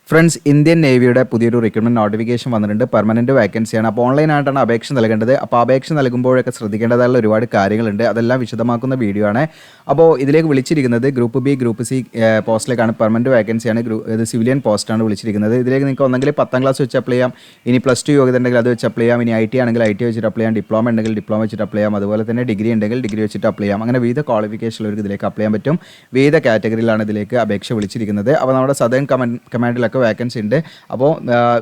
Friends, Indian നേവിയുടെ പുതിയൊരു recruitment notification വന്നിട്ടുണ്ട്. Permanent വേക്കൻസിയാണ്. അപ്പോൾ ഓൺലൈനായിട്ടാണ് അപേക്ഷ നൽകേണ്ടത്. അപ്പോൾ അപേക്ഷ നൽകുമ്പോഴൊക്കെ ശ്രദ്ധിക്കേണ്ടതായുള്ള ഒരുപാട് കാര്യങ്ങളുണ്ട്. അതെല്ലാം വിശദമാക്കുന്ന വീഡിയോ ആണ്. അപ്പോൾ ഇതിലേക്ക് വിളിച്ചിരിക്കുന്നത് ഗ്രൂപ്പ് ബി, ഗ്രൂപ്പ് സി പോസ്റ്റിലേക്കാണ്. പെർമനന്റ് വേക്കൻസിയാണ്. ഇത് സിവിലിയൻ പോസ്റ്റാണ് വിളിച്ചിരിക്കുന്നത്. ഇതിലേക്ക് നിങ്ങൾക്ക് ഒന്നെങ്കിൽ 10ാം ക്ലാസ് വെച്ച് അപ്ലൈ ചെയ്യാം, ഇനി +2 യോഗ്യത ഉണ്ടെങ്കിൽ അത് വെച്ച് അപ്ലൈ ചെയ്യാം, ഇനി IT ആണെങ്കിൽ IT വെച്ചിട്ട് അപ്ലൈ ചെയ്യാം, ഡിപ്ലോമ ഉണ്ടെങ്കിൽ ഡിപ്ലോമ വെച്ചിട്ട് അപ്ലൈ ചെയ്യാം, അതുപോലെ തന്നെ ഡിഗ്രി ഉണ്ടെങ്കിൽ ഡിഗ്രി വെച്ചിട്ട് അപ്ലൈ ചെയ്യാം. അങ്ങനെ വിവിധ ക്വാളിഫിക്കേഷൻ ഉള്ളവർക്ക് ഇതിലേക്ക് അപ്ലൈ ചെയ്യാൻ പറ്റും. വിവിധ കാറ്റഗറിയിലാണ് ഇതിലേക്ക് അപേക്ഷ വിളിച്ചിരിക്കുന്നത്. അപ്പോൾ നമ്മുടെ സദേൺ കമാൻഡിലൊക്കെ വേക്കൻസി ഉണ്ട്. അപ്പോൾ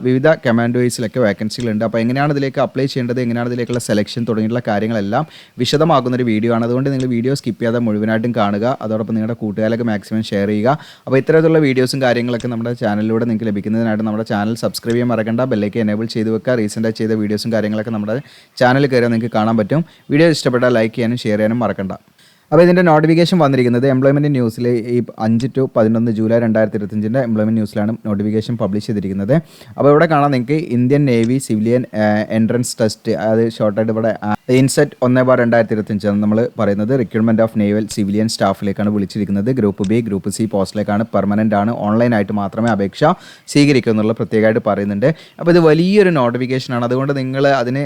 വിവിധ കമാൻഡോയ്സിലൊക്കെ വേക്കൻസികളുണ്ട്. അപ്പോൾ എങ്ങനെയാണ് ഇതിലേക്ക് അപ്ലൈ ചെയ്യേണ്ടത്, എങ്ങനെയാണ് ഇതിലേക്കുള്ള സെലക്ഷൻ തുടങ്ങിയിട്ടുള്ള കാര്യങ്ങളെല്ലാം വിശദമാക്കുന്നൊരു വീഡിയോ ആണ്. അതുകൊണ്ട് നിങ്ങൾ വീഡിയോ സ്കിപ്പ് ചെയ്യാതെ മുഴുവനായിട്ടും കാണുക. അതോടൊപ്പം നിങ്ങളുടെ കൂട്ടുകാരൊക്കെ മാക്സിമം ഷെയർ ചെയ്യുക. അപ്പോൾ ഇത്തരത്തിലുള്ള വീഡിയോസും കാര്യങ്ങളൊക്കെ നമ്മുടെ ചാനലിലൂടെ നിങ്ങൾക്ക് ലഭിക്കുന്നതിനായിട്ട് നമ്മുടെ ചാനൽ സബ്സ്ക്രൈബ് ചെയ്യാൻ മറക്കണ്ട. ബെല്ലൈക്ക് എനേബിൾ ചെയ്ത് വെക്കുക. റീസെൻ്റായി ചെയ്ത വീഡിയോസും കാര്യങ്ങളൊക്കെ നമ്മുടെ ചാനലിൽ കയറിയാൽ നിങ്ങൾക്ക് കാണാൻ പറ്റും. വീഡിയോ ഇഷ്ടപ്പെട്ടാൽ ലൈക്ക് ചെയ്യാനും ഷെയർ ചെയ്യാനും മറക്കണ്ട. അപ്പോൾ ഇതിൻ്റെ നോട്ടിഫിക്കേഷൻ വന്നിരിക്കുന്നത് എംപ്ലോയ്മെൻറ്റ് ന്യൂസിൽ ഈ 5 to 11 ജൂലൈ 2025 എംപ്ലോയ്മെൻറ്റ് ന്യൂസിലാണ് നോട്ടിഫിക്കേഷൻ പബ്ലിഷ് ചെയ്തിരിക്കുന്നത്. അപ്പോൾ ഇവിടെ കാണാം നിങ്ങൾക്ക് Indian navy civilian entrance test, അത് ഷോർട്ടായിട്ട് ഇവിടെ ഇൻസെറ്റ് 1/2025 നമ്മൾ പറയുന്നത്. റിക്രൂട്ട്മെൻറ്റ് ഓഫ് നേവൽ സിവിലിയൻ സ്റ്റാഫിലേക്കാണ് വിളിച്ചിരിക്കുന്നത്. ഗ്രൂപ്പ് ബി, ഗ്രൂപ്പ് സി പോസ്റ്റിലേക്കാണ്. പെർമനൻ്റ് ആണ്. ഓൺലൈനായിട്ട് മാത്രമേ അപേക്ഷ സ്വീകരിക്കൂ എന്നുള്ള പ്രത്യേകമായിട്ട് പറയുന്നുണ്ട്. അപ്പോൾ ഇത് വലിയൊരു നോട്ടിഫിക്കേഷനാണ്. അതുകൊണ്ട് നിങ്ങൾ അതിന്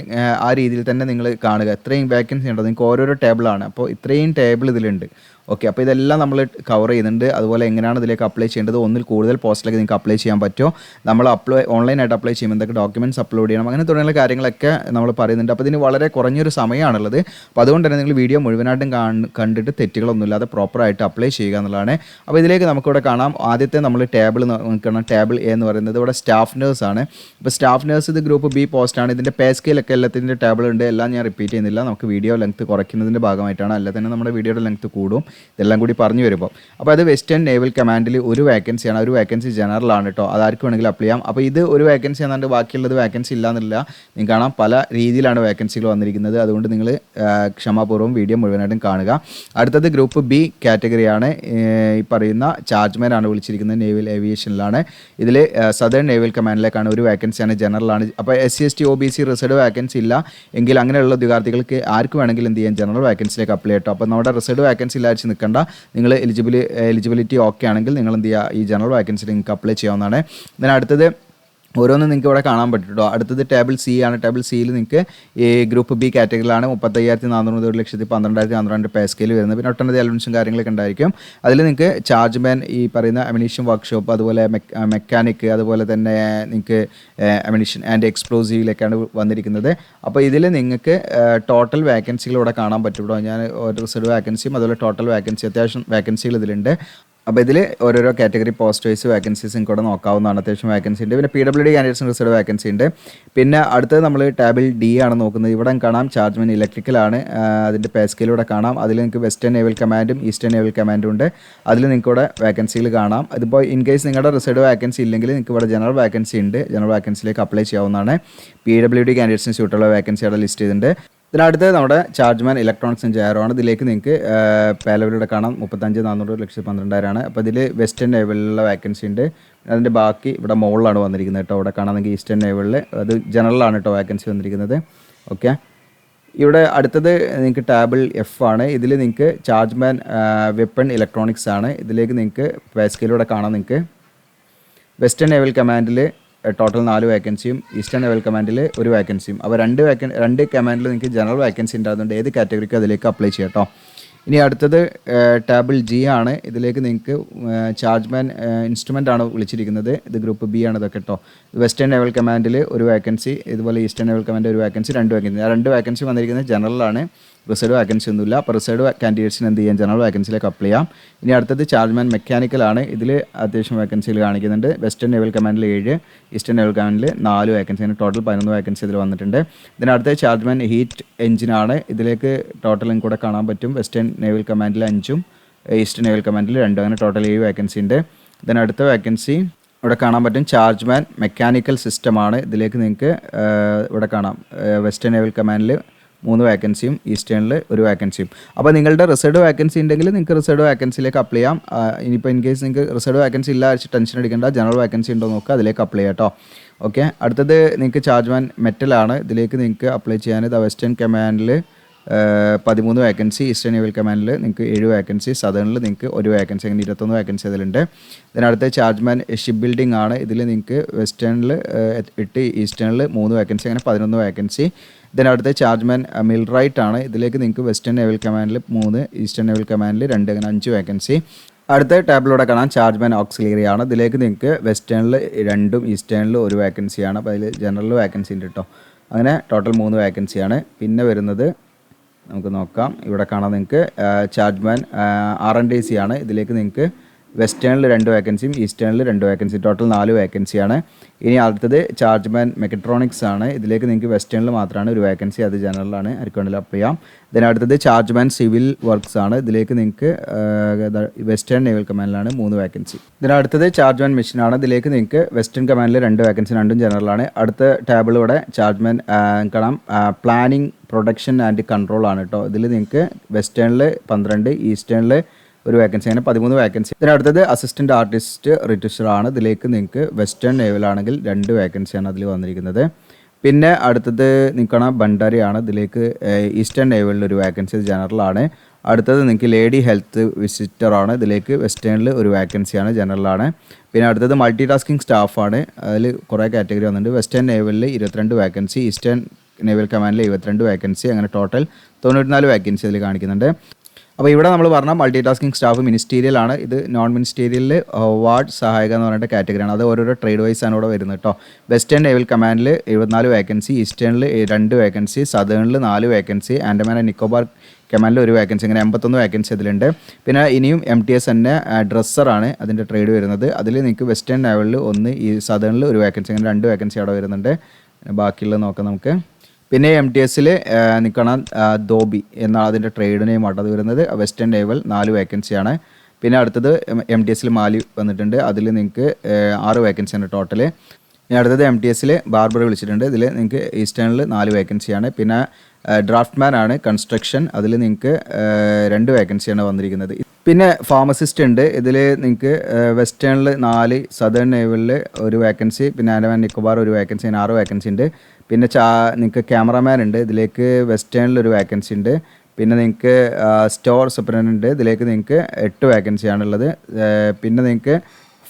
ആ രീതിയിൽ തന്നെ നിങ്ങൾ കാണുക. ഇത്രയും വേക്കൻസി ഉണ്ടോ, നിങ്ങൾക്ക് ഓരോരോ ടേബിളാണ്. അപ്പോൾ ഇത്രയും ടേബിൾ ഇതിലുണ്ട്. ഓക്കെ, അപ്പോൾ ഇതെല്ലാം നമ്മൾ കവർ ചെയ്യുന്നുണ്ട്. അതുപോലെ എങ്ങനെയാണ് ഇതിലേക്ക് അപ്ലൈ ചെയ്യേണ്ടത്, ഒന്നിൽ കൂടുതൽ പോസ്റ്റിലേക്ക് നിങ്ങൾക്ക് അപ്ലൈ ചെയ്യാൻ പറ്റുമോ, നമ്മൾ ഓൺലൈനായിട്ട് അപ്ലൈ ചെയ്യുമ്പോൾ എന്തൊക്കെ ഡോക്യുമെൻറ്റ്സ് അപ്ലോഡ് ചെയ്യണം, അങ്ങനെ തുടങ്ങിയ കാര്യങ്ങളൊക്കെ നമ്മൾ പറയുന്നുണ്ട്. അപ്പോൾ ഇതിന് വളരെ കുറഞ്ഞൊരു സമയമാണുള്ളത്. അപ്പോൾ അതുകൊണ്ട് തന്നെ നിങ്ങൾ വീഡിയോ മുഴുവനായിട്ടും കണ്ടിട്ട് തെറ്റുകളൊന്നുമില്ലാതെ പ്രോപ്പറായിട്ട് അപ്ലൈ ചെയ്യുക എന്നുള്ളതാണ്. അപ്പോൾ ഇതിലേക്ക് നമുക്കിവിടെ കാണാം. ആദ്യത്തെ നമ്മൾ ടേബിൾ നോക്കണം. ടേബിൾ എ എന്ന് പറയുന്നത് ഇവിടെ സ്റ്റാഫ് നേഴ്സാണ്. ഇപ്പോൾ സ്റ്റാഫ് നേഴ്സ് ഇത് ഗ്രൂപ്പ് ബി പോസ്റ്റാണ്. ഇതിൻ്റെ പേ സ്കെയിലൊക്കെ എല്ലാത്തിൻ്റെ ടേബിൾ ഉണ്ട്. എല്ലാം ഞാൻ റിപ്പീറ്റ് ചെയ്യുന്നില്ല. നമുക്ക് വീഡിയോ ലെങ്ത്ത് കുറയ്ക്കുന്നതിൻ്റെ ഭാഗമായിട്ടാണ്. അല്ല തന്നെ നമ്മുടെ വീഡിയോയുടെ ലെങ്ത്ത് കൂടും. ഇതെല്ലാം കൂടി പറഞ്ഞു വരുമ്പോൾ അപ്പോൾ അത് വെസ്റ്റേൺ നേവൽ കമാൻഡിൽ ഒരു വേക്കൻസിയാണ്. ഒരു വേക്കൻസി ജനറലാണ് കേട്ടോ. അതാർക്ക് വേണമെങ്കിലും അപ്ലൈ ചെയ്യാം. അപ്പോൾ ഇത് ഒരു വേക്കൻസി എന്നാണ്ട് ബാക്കിയുള്ളത് വേക്കൻസി ഇല്ലാന്നില്ല. നിങ്ങൾക്ക് കാണാം പല രീതിയിലാണ് വേക്കൻസികൾ വന്നിരിക്കുന്നത്. അതുകൊണ്ട് നിങ്ങൾ ക്ഷമാപൂർവ്വം വീഡിയോ മുഴുവനായിട്ടും കാണുക. അടുത്തത് ഗ്രൂപ്പ് ബി കാറ്റഗറിയാണ്. ഈ പറയുന്ന ചാർജ്മാൻ ആണ് വിളിച്ചിരിക്കുന്നത്. നേവൽ ഏവിയേഷനിലാണ്. ഇതിൽ സദേൺ നേവൽ കമാൻഡിലേക്കാണ്. ഒരു വേക്കൻസിയാണ്, ജനറലാണ്. അപ്പോൾ SC/ST OBC റിസർവ് വേക്കൻസി ഇല്ല എങ്കിൽ അങ്ങനെയുള്ള ഉദ്യോഗാർത്ഥികൾക്ക് ആർക്ക് വേണമെങ്കിലും എന്ത് ചെയ്യാം, ജനറൽ വേക്കൻസിയിലേക്ക് അപ്ലൈ ചെയ്യട്ടോ. അപ്പോൾ നമ്മുടെ റിസർവ് വേക്കൻസി ഇല്ലാതെ നിൽക്കേണ്ട. നിങ്ങൾ എലിജിബിലിറ്റി ഓക്കെ ആണെങ്കിൽ നിങ്ങൾ എന്ത് ചെയ്യുക, ഈ ജനറൽ വേക്കൻസിയിൽ നിങ്ങൾക്ക് അപ്ലൈ ചെയ്യാവുന്നതാണ്. ഇതിന് അടുത്തത് ഓരോന്നും നിങ്ങൾക്ക് ഇവിടെ കാണാൻ പറ്റും. അടുത്തത് ടേബിൾ സി ആണ്. ടേബിൾ സിയിൽ നിങ്ങൾക്ക് ഈ ഗ്രൂപ്പ് ബി കാറ്റഗറിയിലാണ് 35,400 മുതൽ 1,12,400 പേ സ്കെയിൽ വരുന്നത്. പിന്നെ ഒട്ടനവധി അലവൻസും കാര്യങ്ങളൊക്കെ ഉണ്ടായിരിക്കും. അതിൽ നിങ്ങൾക്ക് ചാർജ്മാൻ, ഈ പറയുന്ന അമ്യൂണിഷൻ വർക്ക്ഷോപ്പ്, അതുപോലെ മെക്കാനിക്ക്, അതുപോലെ തന്നെ നിങ്ങൾക്ക് അമ്യൂണിഷൻ ആൻഡ് എക്സ്പ്ലോസീവിലേക്കാണ് വന്നിരിക്കുന്നത്. അപ്പോൾ ഇതിൽ നിങ്ങൾക്ക് ടോട്ടൽ വേക്കൻസികൾ ഇവിടെ കാണാൻ പറ്റും. ഞാൻ ഒരു റിസർവ് വേക്കൻസിയും അതുപോലെ ടോട്ടൽ വേക്കൻസി, അത്യാവശ്യം വേക്കൻസികൾ ഇതിലുണ്ട്. അപ്പോൾ ഇതിൽ ഓരോരോ കാറ്റഗറി പോസ്റ്റ് വൈസ് വേക്കൻസീസ് നിങ്ങൾക്ക് ഇവിടെ നോക്കാവുന്നതാണ്. അത്യാവശ്യം വേക്കൻസി ഉണ്ട്. പിന്നെ PWD കാൻഡിഡേറ്റ്സിന് റിസർവ് വേക്കൻസി ഉണ്ട്. പിന്നെ അടുത്തത് നമ്മൾ ടേബിൾ ഡി ആണ് നോക്കുന്നത്. ഇവിടെ കാണാം ചാർജ്മാൻ ഇലക്ട്രിക്കലാണ്. അതിൻ്റെ പേ സ്കെയിലൂടെ കാണാം. അതിൽ നിങ്ങൾക്ക് വെസ്റ്റേൺ നേവൽ കമാൻഡും ഈസ്റ്റേൺ നേവൽ കമാൻഡും ഉണ്ട്. അതിൽ നിങ്ങൾക്ക് ഇവിടെ വേക്കൻസികൾ കാണാം. അതിപ്പോൾ ഇൻ കേസ് നിങ്ങളുടെ റിസർവ് വേക്കൻസി ഇല്ലെങ്കിൽ നിങ്ങൾക്ക് ഇവിടെ ജനറൽ വേക്കൻസി ഉണ്ട്. ജനറൽ വേക്കൻസിയിലേക്ക് അപ്ലൈ ചെയ്യാവുന്നതാണ്. PWD കാൻഡിഡേറ്റ്സിന് സ്യൂട്ടുള്ള വേക്കൻസി അവിടെ ലിസ്റ്റ് ചെയ്തിട്ടുണ്ട്. ഇതിനടുത്ത് നമ്മുടെ ചാർജ്മാൻ ഇലക്ട്രോണിക്സ് ആൻഡ് ജയറോ ആണ്. ഇതിലേക്ക് നിങ്ങൾക്ക് പേലവരുടെ കാണാം 35,400 1,12,000 അപ്പോൾ ഇതിൽ വെസ്റ്റേൺ നേവലിലുള്ള വേക്കൻസി ഉണ്ട്. അതിൻ്റെ ബാക്കി ഇവിടെ മുകളിലാണ് വന്നിരിക്കുന്നത് കേട്ടോ. ഇവിടെ കാണാമെങ്കിൽ ഈസ്റ്റേൺ നേവലിൽ അത് ജനറലാണ് കേട്ടോ വേക്കൻസി വന്നിരിക്കുന്നത്. ഓക്കെ, ഇവിടെ അടുത്തത് നിങ്ങൾക്ക് ടേബിൾ എഫ് ആണ്. ഇതിൽ നിങ്ങൾക്ക് ചാർജ്മാൻ വെപ്പൺ ഇലക്ട്രോണിക്സ് ആണ്. ഇതിലേക്ക് നിങ്ങൾക്ക് പേ സ്കെയിലൂടെ കാണാം. നിങ്ങൾക്ക് വെസ്റ്റേൺ നേവൽ കമാൻഡിൽ ടോട്ടൽ 4 വേക്കൻസിയും ഈസ്റ്റേൺ നേവൽ കമാൻഡിൽ 1 വേക്കൻസിയും. അപ്പോൾ രണ്ട് കമാൻഡിൽ നിങ്ങൾക്ക് ജനറൽ വേക്കൻസി ഉണ്ടാകുന്നുണ്ട്. ഏത് കാറ്റഗറിക്ക് അതിലേക്ക് അപ്ലൈ ചെയ്യാം കേട്ടോ. ഇനി അടുത്തത് ടേബിൾ ജി ആണ്. ഇതിലേക്ക് നിങ്ങൾക്ക് ചാർജ്മാൻ ഇൻസ്ട്രുമെൻ്റ് ആണ് വിളിച്ചിരിക്കുന്നത്. ഇത് ഗ്രൂപ്പ് ബി ആണ് ഇതൊക്കെ കേട്ടോ. വെസ്റ്റേൺ നേവൽ കമാൻഡിൽ 1 വേക്കൻസി, ഇതുപോലെ ഈസ്റ്റേൺ നേവൽ കമാൻഡിൽ 1 വേക്കൻസി, 2 വേക്കൻസി. ആ 2 വേക്കൻസി വന്നിരിക്കുന്നത് ജനറലാണ്. റിസർവ് വേക്കൻസി ഒന്നുമില്ല. അപ്പോൾ റിസർവ് കാൻഡിഡേറ്റ്സിന് എന്ത് ചെയ്യാം, ജനറൽ വേക്കൻസിയിലേക്ക് അപ്ലൈ ചെയ്യാം. ഇനി അടുത്തത് ചാർജ്മാൻ മെക്കാനിക്കലാണ്. ഇതിൽ അത്യാവശ്യം വേക്കൻസികൾ കാണിക്കുന്നുണ്ട്. വെസ്റ്റേൺ നേവൽ കമാൻഡിൽ 7, ഈസ്റ്റേൺ നേവൽ കമാൻഡിൽ 4 വേക്കൻസി. അങ്ങനെ ടോട്ടൽ 11 വേക്കൻസി ഇതിൽ വന്നിട്ടുണ്ട്. ഇതിനടുത്ത് ചാർജ്മാൻ ഹീറ്റ് എഞ്ചിനാണ്. ഇതിലേക്ക് ടോട്ടലും കൂടെ കാണാൻ പറ്റും. വെസ്റ്റേൺ നേവൽ കമാൻഡിൽ 5ഉം ഈസ്റ്റേൺ നേവൽ കമാൻഡിൽ 2, അങ്ങനെ ടോട്ടൽ 7 വേക്കൻസി ഉണ്ട്. ഇതിനടുത്ത വേക്കൻസി ഇവിടെ കാണാൻ പറ്റും. ചാർജ്മാൻ മെക്കാനിക്കൽ സിസ്റ്റമാണ്. ഇതിലേക്ക് നിങ്ങൾക്ക് ഇവിടെ കാണാം വെസ്റ്റേൺ നേവൽ കമാൻഡിൽ 3 വേക്കൻസിയും ഈസ്റ്റേണിൽ 1 വേക്കൻസിയും. അപ്പോൾ നിങ്ങളുടെ റിസർവ് വേക്കൻസി ഉണ്ടെങ്കിൽ നിങ്ങൾക്ക് റിസർവ് വേക്കൻസിയിലേക്ക് അപ്ലൈ ചെയ്യാം. ഇനിയിപ്പോൾ ഇൻ കേസ് നിങ്ങൾക്ക് റിസർവ് വേക്കൻസി ഇല്ല വെച്ച് ടെൻഷൻ അടിക്കേണ്ട. ജനറൽ വേക്കൻസി ഉണ്ടോ നോക്കുക, അതിലേക്ക് അപ്ലൈ ചെയ്യാം കേട്ടോ. ഓക്കെ, അടുത്തത് നിങ്ങൾക്ക് ചാർജ്മാൻ മെറ്റലാണ്. ഇതിലേക്ക് നിങ്ങൾക്ക് അപ്ലൈ ചെയ്യാൻ വെസ്റ്റേൺ കമാൻഡിൽ 13 വേക്കൻസി, ഈസ്റ്റേൺ നേവൽ കമാൻഡിൽ നിങ്ങൾക്ക് 7 വേക്കൻസി, സദേണിൽ നിങ്ങൾക്ക് 1 വേക്കൻസി, അങ്ങനെ 21 വേക്കൻസി അതിലുണ്ട്. ഇതിനടുത്ത് ചാർജ്മാൻ ഷിപ്പ് ബിൽഡിംഗ് ആണ്. ഇതിൽ നിങ്ങൾക്ക് വെസ്റ്റേണിൽ 8, ഈസ്റ്റേണിൽ 3 വേക്കൻസി, അങ്ങനെ 11 വേക്കൻസി. ഇതിനടുത്ത് ചാർജ്മാൻ മിൽറൈറ്റ് ആണ്. ഇതിലേക്ക് നിങ്ങൾക്ക് വെസ്റ്റേൺ നേവൽ കമാൻഡിൽ 3, ഈസ്റ്റേൺ നേവൽ കമാൻഡിൽ 2, അങ്ങനെ 5 വേക്കൻസി. അടുത്ത ടാബിലൂടെ കാണാം ചാർജ്മാൻ ഓക്സിലറി ആണ്. ഇതിലേക്ക് നിങ്ങൾക്ക് വെസ്റ്റേണിൽ 2, ഈസ്റ്റേണിൽ 1 വേക്കൻസിയാണ്. അപ്പോൾ അതിൽ ജനറൽ വേക്കൻസി ഉണ്ട് കേട്ടോ. അങ്ങനെ ടോട്ടൽ 3 വേക്കൻസിയാണ്. പിന്നെ വരുന്നത് നമുക്ക് നോക്കാം. ഇവിടെ കാണാം നിങ്ങൾക്ക് ചാർജ്മാൻ R&DC ആണ്. ഇതിലേക്ക് നിങ്ങൾക്ക് വെസ്റ്റേണിൽ 2 വേക്കൻസിയും ഈസ്റ്റേണിൽ 2 വേക്കൻസി, ടോട്ടൽ 4 വേക്കൻസിയാണ്. ഇനി അടുത്തത് ചാർജ്മാൻ മെക്കട്രോണിക്സ് ആണ്. ഇതിലേക്ക് നിങ്ങൾക്ക് വെസ്റ്റേണിൽ മാത്രമാണ് 1 വേക്കൻസി, അത് ജനറലാണ്, ആർക്കും വേണമെങ്കിലും അപ്ലൈ ചെയ്യാം. ഇതിനടുത്തത് ചാർജ്മാൻ സിവിൽ വർക്ക്സ് ആണ്. ഇതിലേക്ക് നിങ്ങൾക്ക് വെസ്റ്റേൺ നേവൽ കമാൻഡിലാണ് 3 വേക്കൻസി. ഇതിനടുത്തത് ചാർജ്മാൻ മെഷീൻ ആണ്. ഇതിലേക്ക് നിങ്ങൾക്ക് വെസ്റ്റേൺ കമാൻഡിൽ 2 വേക്കൻസി, 2 ജനറലാണ്. അടുത്ത ടേബിൾ ഇവിടെ ചാർജ്മാൻ കാണാം പ്ലാനിങ് പ്രൊഡക്ഷൻ ആൻഡ് കൺട്രോൾ ആണ് കേട്ടോ. ഇതിൽ നിങ്ങൾക്ക് വെസ്റ്റേണിൽ 12, ഈസ്റ്റേണിൽ 1 വേക്കൻസി, അങ്ങനെ 13 വേക്കൻസി. ഇതിനടുത്തത് അസിസ്റ്റൻറ്റ് ആർട്ടിസ്റ്റ് റിട്വിഷർ ആണ്. ഇതിലേക്ക് നിങ്ങൾക്ക് വെസ്റ്റേൺ നേവലാണെങ്കിൽ 2 വേക്കൻസിയാണ് അതിൽ വന്നിരിക്കുന്നത്. പിന്നെ അടുത്തത് നിൽക്കണം ഭണ്ഡാരി ആണ്. ഇതിലേക്ക് ഈസ്റ്റേൺ നേവലിൽ 1 വേക്കൻസി, ജനറലാണ്. അടുത്തത് നിങ്ങൾക്ക് ലേഡി ഹെൽത്ത് വിസിറ്റർ ആണ്. ഇതിലേക്ക് വെസ്റ്റേണിൽ 1 വേക്കൻസിയാണ്, ജനറലാണ്. പിന്നെ അടുത്തത് മൾട്ടി ടാസ്കിങ് സ്റ്റാഫാണ്. അതിൽ കുറേ കാറ്റഗറി വന്നിട്ടുണ്ട്. വെസ്റ്റേൺ നേവലിൽ 22 വേക്കൻസി, ഈസ്റ്റേൺ നേവൽ കമാൻഡിൽ 72 വേക്കൻസി, അങ്ങനെ ടോട്ടൽ 94 വേക്കൻസി അതിൽ കാണിക്കുന്നുണ്ട്. അപ്പോൾ ഇവിടെ നമ്മൾ പറഞ്ഞ മൾട്ടി ടാസ്കിങ് സ്റ്റാഫ് മിനിസ്റ്റീരിയൽ ആണ്. ഇത് നോൺ മിനിസ്റ്റീരിയലിൽ വാർഡ് സഹായിക എന്ന് പറഞ്ഞിട്ട് കാറ്റഗറിയാണ്. അത് ഓരോരോ ട്രേഡ് വൈസ് ആണ് ഇവിടെ വരുന്നത് കേട്ടോ. വെസ്റ്റേൺ നേവൽ കമാൻഡിൽ 74 വേക്കൻസി, ഈസ്റ്റേണിൽ 2 വേക്കൻസി, സദേണിൽ 4 വേക്കൻസി, ആൻഡമാൻ ആൻഡ് നിക്കോബാർ കമാൻഡിൽ 1 വേക്കൻസി, അങ്ങനെ 81 വേക്കൻസി അതിലുണ്ട്. പിന്നെ ഇനിയും MTS തന്നെ ഡ്രസ്സറാണ് അതിൻ്റെ ട്രേഡ് വരുന്നത്. അതിൽ നിങ്ങൾക്ക് വെസ്റ്റേൺ നേവലിൽ 1, ഈ സദേണിൽ 1 വേക്കൻസി, അങ്ങനെ 2 വേക്കൻസി അവിടെ വരുന്നുണ്ട്. ബാക്കിയുള്ളത് നോക്കാം നമുക്ക്. പിന്നെ MTSൽ നിൽക്കണം ധോബി എന്നാണ് അതിൻ്റെ ട്രേഡ് നെയിം ആട്ടോ അത് വരുന്നത്. വെസ്റ്റേൺ നേവൽ 4 വേക്കൻസിയാണ്. പിന്നെ അടുത്തത് MTSൽ മാലി വന്നിട്ടുണ്ട്. അതിൽ നിങ്ങൾക്ക് 6 വേക്കൻസിയാണ് ടോട്ടൽ. ഇനി അടുത്തത് MTSൽ ബാർബർ വിളിച്ചിട്ടുണ്ട്. ഇതിൽ നിങ്ങൾക്ക് ഈസ്റ്റേണിൽ 4 വേക്കൻസിയാണ്. പിന്നെ ഡ്രാഫ്റ്റ്മാൻ ആണ് കൺസ്ട്രക്ഷൻ. അതിൽ നിങ്ങൾക്ക് 2 വേക്കൻസിയാണ് വന്നിരിക്കുന്നത്. പിന്നെ ഫാർമസിസ്റ്റ് ഉണ്ട്. ഇതിൽ നിങ്ങൾക്ക് വെസ്റ്റേണിൽ 4, സദേൺ നേവലിൽ 1 വേക്കൻസി, പിന്നെ ആൻഡമാൻ നിക്കോബാർ 1 വേക്കൻസി, 6 വേക്കൻസി ഉണ്ട്. പിന്നെ നിങ്ങൾക്ക് ക്യാമറമാൻ ഉണ്ട്. ഇതിലേക്ക് വെസ്റ്റേണിൽ 1 വേക്കൻസി ഉണ്ട്. പിന്നെ നിങ്ങൾക്ക് സ്റ്റോർ സൂപ്രണ്ടൻ്റ് ഉണ്ട്. ഇതിലേക്ക് നിങ്ങൾക്ക് 8 വേക്കൻസിയാണുള്ളത്. പിന്നെ നിങ്ങൾക്ക്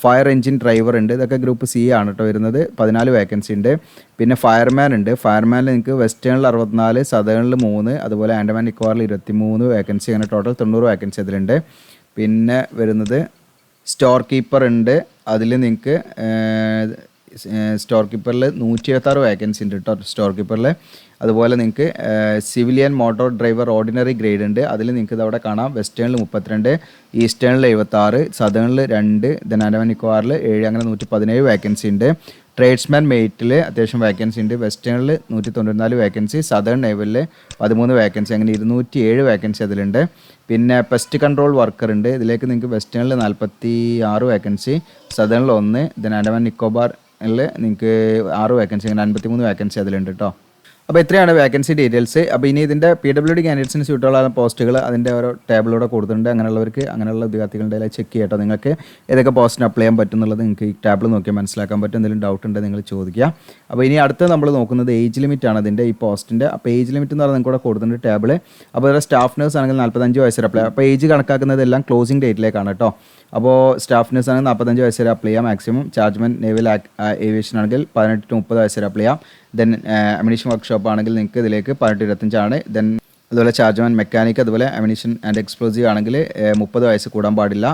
ഫയർ എഞ്ചിൻ ഡ്രൈവർ ഉണ്ട്. ഇതൊക്കെ ഗ്രൂപ്പ് C ആണ് കേട്ടോ വരുന്നത്. 14 വേക്കൻസി ഉണ്ട്. പിന്നെ ഫയർമാൻ ഉണ്ട്. ഫയർമാനിൽ നിങ്ങൾക്ക് വെസ്റ്റേണിൽ 64, സദേണിൽ 3, അതുപോലെ ആൻഡമാൻ നിക്കോബാറിൽ 23 വേക്കൻസി, അങ്ങനെ ടോട്ടൽ 90 വേക്കൻസി അതിലുണ്ട്. പിന്നെ വരുന്നത് സ്റ്റോർ കീപ്പർ ഉണ്ട്. അതിൽ നിങ്ങൾക്ക് സ്റ്റോർ കീപ്പറിൽ 176 വേക്കൻസി ഉണ്ട് കേട്ടോ സ്റ്റോർ കീപ്പറിൽ. അതുപോലെ നിങ്ങൾക്ക് civilian motor driver ordinary grade ഉണ്ട്. അതിൽ നിങ്ങൾക്ക് ഇതവിടെ കാണാം. വെസ്റ്റേണിൽ 32, ഈസ്റ്റേണിൽ 76, സദേണിൽ 2, ദെൻ ആൻഡമാൻ നിക്കോബാറിൽ 7, അങ്ങനെ 117 വേക്കൻസി ഉണ്ട്. ട്രേഡ്സ്മാൻ മെയ്റ്റിൽ അത്യാവശ്യം വേക്കൻസി ഉണ്ട്. വെസ്റ്റേണിൽ 194 വേക്കൻസി, സദേൺ നേവലിൽ 13 വേക്കൻസി, അങ്ങനെ 207 വേക്കൻസി അതിലുണ്ട്. പിന്നെ പെസ്റ്റ് കൺട്രോൾ വർക്കർ ഉണ്ട്. ഇതിലേക്ക് നിങ്ങൾക്ക് വെസ്റ്റേണിൽ 46 വേക്കൻസി, സദേണിൽ 1, ദെൻ ആൻഡമാൻ നിക്കോബാറിൽ നിങ്ങൾക്ക് 6 വേക്കൻസി, അങ്ങനെ 53 വേക്കൻസി അതിലുണ്ട് കേട്ടോ. അപ്പോൾ ഇത്രയാണ് വേക്കൻസി ഡീറ്റെയിൽസ്. അപ്പോൾ ഇനി ഇതിൻ്റെ PWD കാൻഡിഡേറ്റ്സിന് സ്യൂട്ടുള്ള പോസ്റ്റുകൾ അതിൻ്റെ ഓരോ ടേബിളിലൂടെ കൊടുത്തിട്ടുണ്ട്. അങ്ങനെയുള്ളവർക്ക് അങ്ങനെയുള്ള ഉദ്യോഗാർത്ഥികളുടെ ചെക്ക് ചെയ്യട്ടോ. നിങ്ങൾക്ക് ഏതൊക്കെ പോസ്റ്റിന് അപ്ലൈ ചെയ്യാൻ പറ്റും എന്നുള്ളത് നിങ്ങൾക്ക് ഈ ടാബിൾ നോക്കിയാൽ മനസ്സിലാക്കാൻ പറ്റും. എന്തെങ്കിലും ഡൗട്ട് ഉണ്ടെങ്കിൽ നിങ്ങൾ ചോദിക്കുക. അപ്പോൾ ഇനി അടുത്ത് നമ്മൾ നോക്കുന്നത് ഏജ് ലിമിറ്റ് ആണ് ഇതിൻ്റെ ഈ പോസ്റ്റിൻ്റെ. അപ്പോൾ ഏജ് ലിമിറ്റ് എന്ന് പറഞ്ഞാൽ നിങ്ങൾക്ക് ഇവിടെ കൊടുത്തിട്ടുണ്ട് ടേബിൾ. അപ്പോൾ ഇവിടെ സ്റ്റാഫ് നേഴ്സ് ആണെങ്കിൽ 45 വയസ്സ് വരെ അപ്ലൈ. അപ്പോൾ ഏജ് കണക്കാക്കുന്നതെല്ലാം ക്ലോസിംഗ് ഡേറ്റിലേക്കാണ് കേട്ടോ. അപ്പോൾ സ്റ്റാഫ് നേഴ്സ് ആണെങ്കിൽ 45 വയസ്സ് വരെ അപ്ലൈ ചെയ്യാം മാക്സിമം. ചാർജ്മാൻ നേവൽ ഏവിയേഷൻ ആണെങ്കിൽ 18 to 30 വയസ്സ് വരെ അപ്ലൈ ചെയ്യാം. ദെൻ അമ്യൂണിഷൻ വർക്ക്ഷോപ്പ് ആണെങ്കിൽ നിങ്ങൾക്ക് ഇതിലേക്ക് 18-25 ആണ്. ദെൻ അതുപോലെ ചാർജ്മാൻ മെക്കാനിക്, അതുപോലെ അമ്യൂണിഷൻ ആൻഡ് എക്സ്പ്ലോസീവ് ആണെങ്കിൽ 30 വയസ്സ് കൂടാൻ പാടില്ല.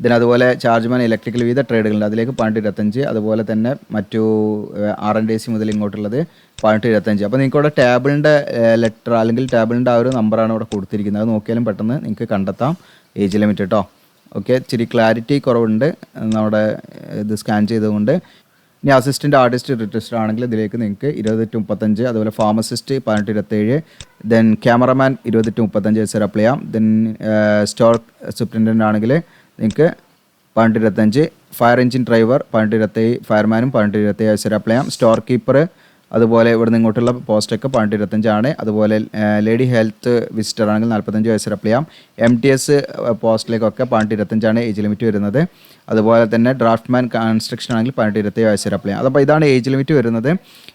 ദെൻ അതുപോലെ ചാർജ്മാൻ ഇലക്ട്രിക്കൽ വിവിധ ട്രേഡുകളുണ്ട്. അതിലേക്ക് 18-25. അതുപോലെ തന്നെ മറ്റു R&DC മുതൽ ഇങ്ങോട്ടുള്ളത് 18-25. അപ്പോൾ നിങ്ങൾക്ക് ഇവിടെ ടേബിളിൻ്റെ ലെറ്റർ അല്ലെങ്കിൽ ടേബിളിൻ്റെ ആ ഒരു നമ്പറാണ് ഇവിടെ കൊടുത്തിരിക്കുന്നത്. അത് നോക്കിയാലും പെട്ടെന്ന് നിങ്ങൾക്ക് കണ്ടെത്താം ഏജ് ലിമിറ്റ് കേട്ടോ. ഓക്കെ, ഇച്ചിരി ക്ലാരിറ്റി കുറവുണ്ട് നമ്മുടെ ഇത് സ്കാൻ ചെയ്തുകൊണ്ട്. ഇനി അസിസ്റ്റൻറ്റ് ആർട്ടിസ്റ്റ് റിട്വിസ്റ്റർ ആണെങ്കിൽ ഇതിലേക്ക് നിങ്ങൾക്ക് 20 to 35, അതുപോലെ ഫാർമസിസ്റ്റ് 18-27, ദെൻ ക്യാമറമാൻ 20 to 35 വയസ്സ് വരെ അപ്ലൈ ചെയ്യാം. ദെൻ സ്റ്റോർ സൂപ്രണ്ടൻ്റ് ആണെങ്കിൽ നിങ്ങൾക്ക് 18-25, ഫയർ എഞ്ചിൻ ഡ്രൈവർ 18-27, ഫയർമാനും 18-27 വയസ്സ് വരെ അപ്ലൈ ചെയ്യാം. സ്റ്റോർ കീപ്പർ അതുപോലെ ഇവിടുന്ന് ഇങ്ങോട്ടുള്ള പോസ്റ്റൊക്കെ 1825 അതുപോലെ ലേഡി ഹെൽത്ത് വിസിറ്റർ ആണെങ്കിൽ 45 വയസ്സ് അപ്ലൈ ചെയ്യാം. MTS പോസ്റ്റിലേക്കൊക്കെ 1825 ഏജ് ലിമിറ്റ് വരുന്നത്. അതുപോലെ തന്നെ ഡ്രാഫ്റ്റ്മാൻ കൺസ്ട്രക്ഷൻ ആണെങ്കിൽ 18-27 വയസ്സ് അപ്ലൈ ചെയ്യാം. അപ്പോൾ ഇതാണ് ഏജ് ലിമിറ്റ് വരുന്നത്.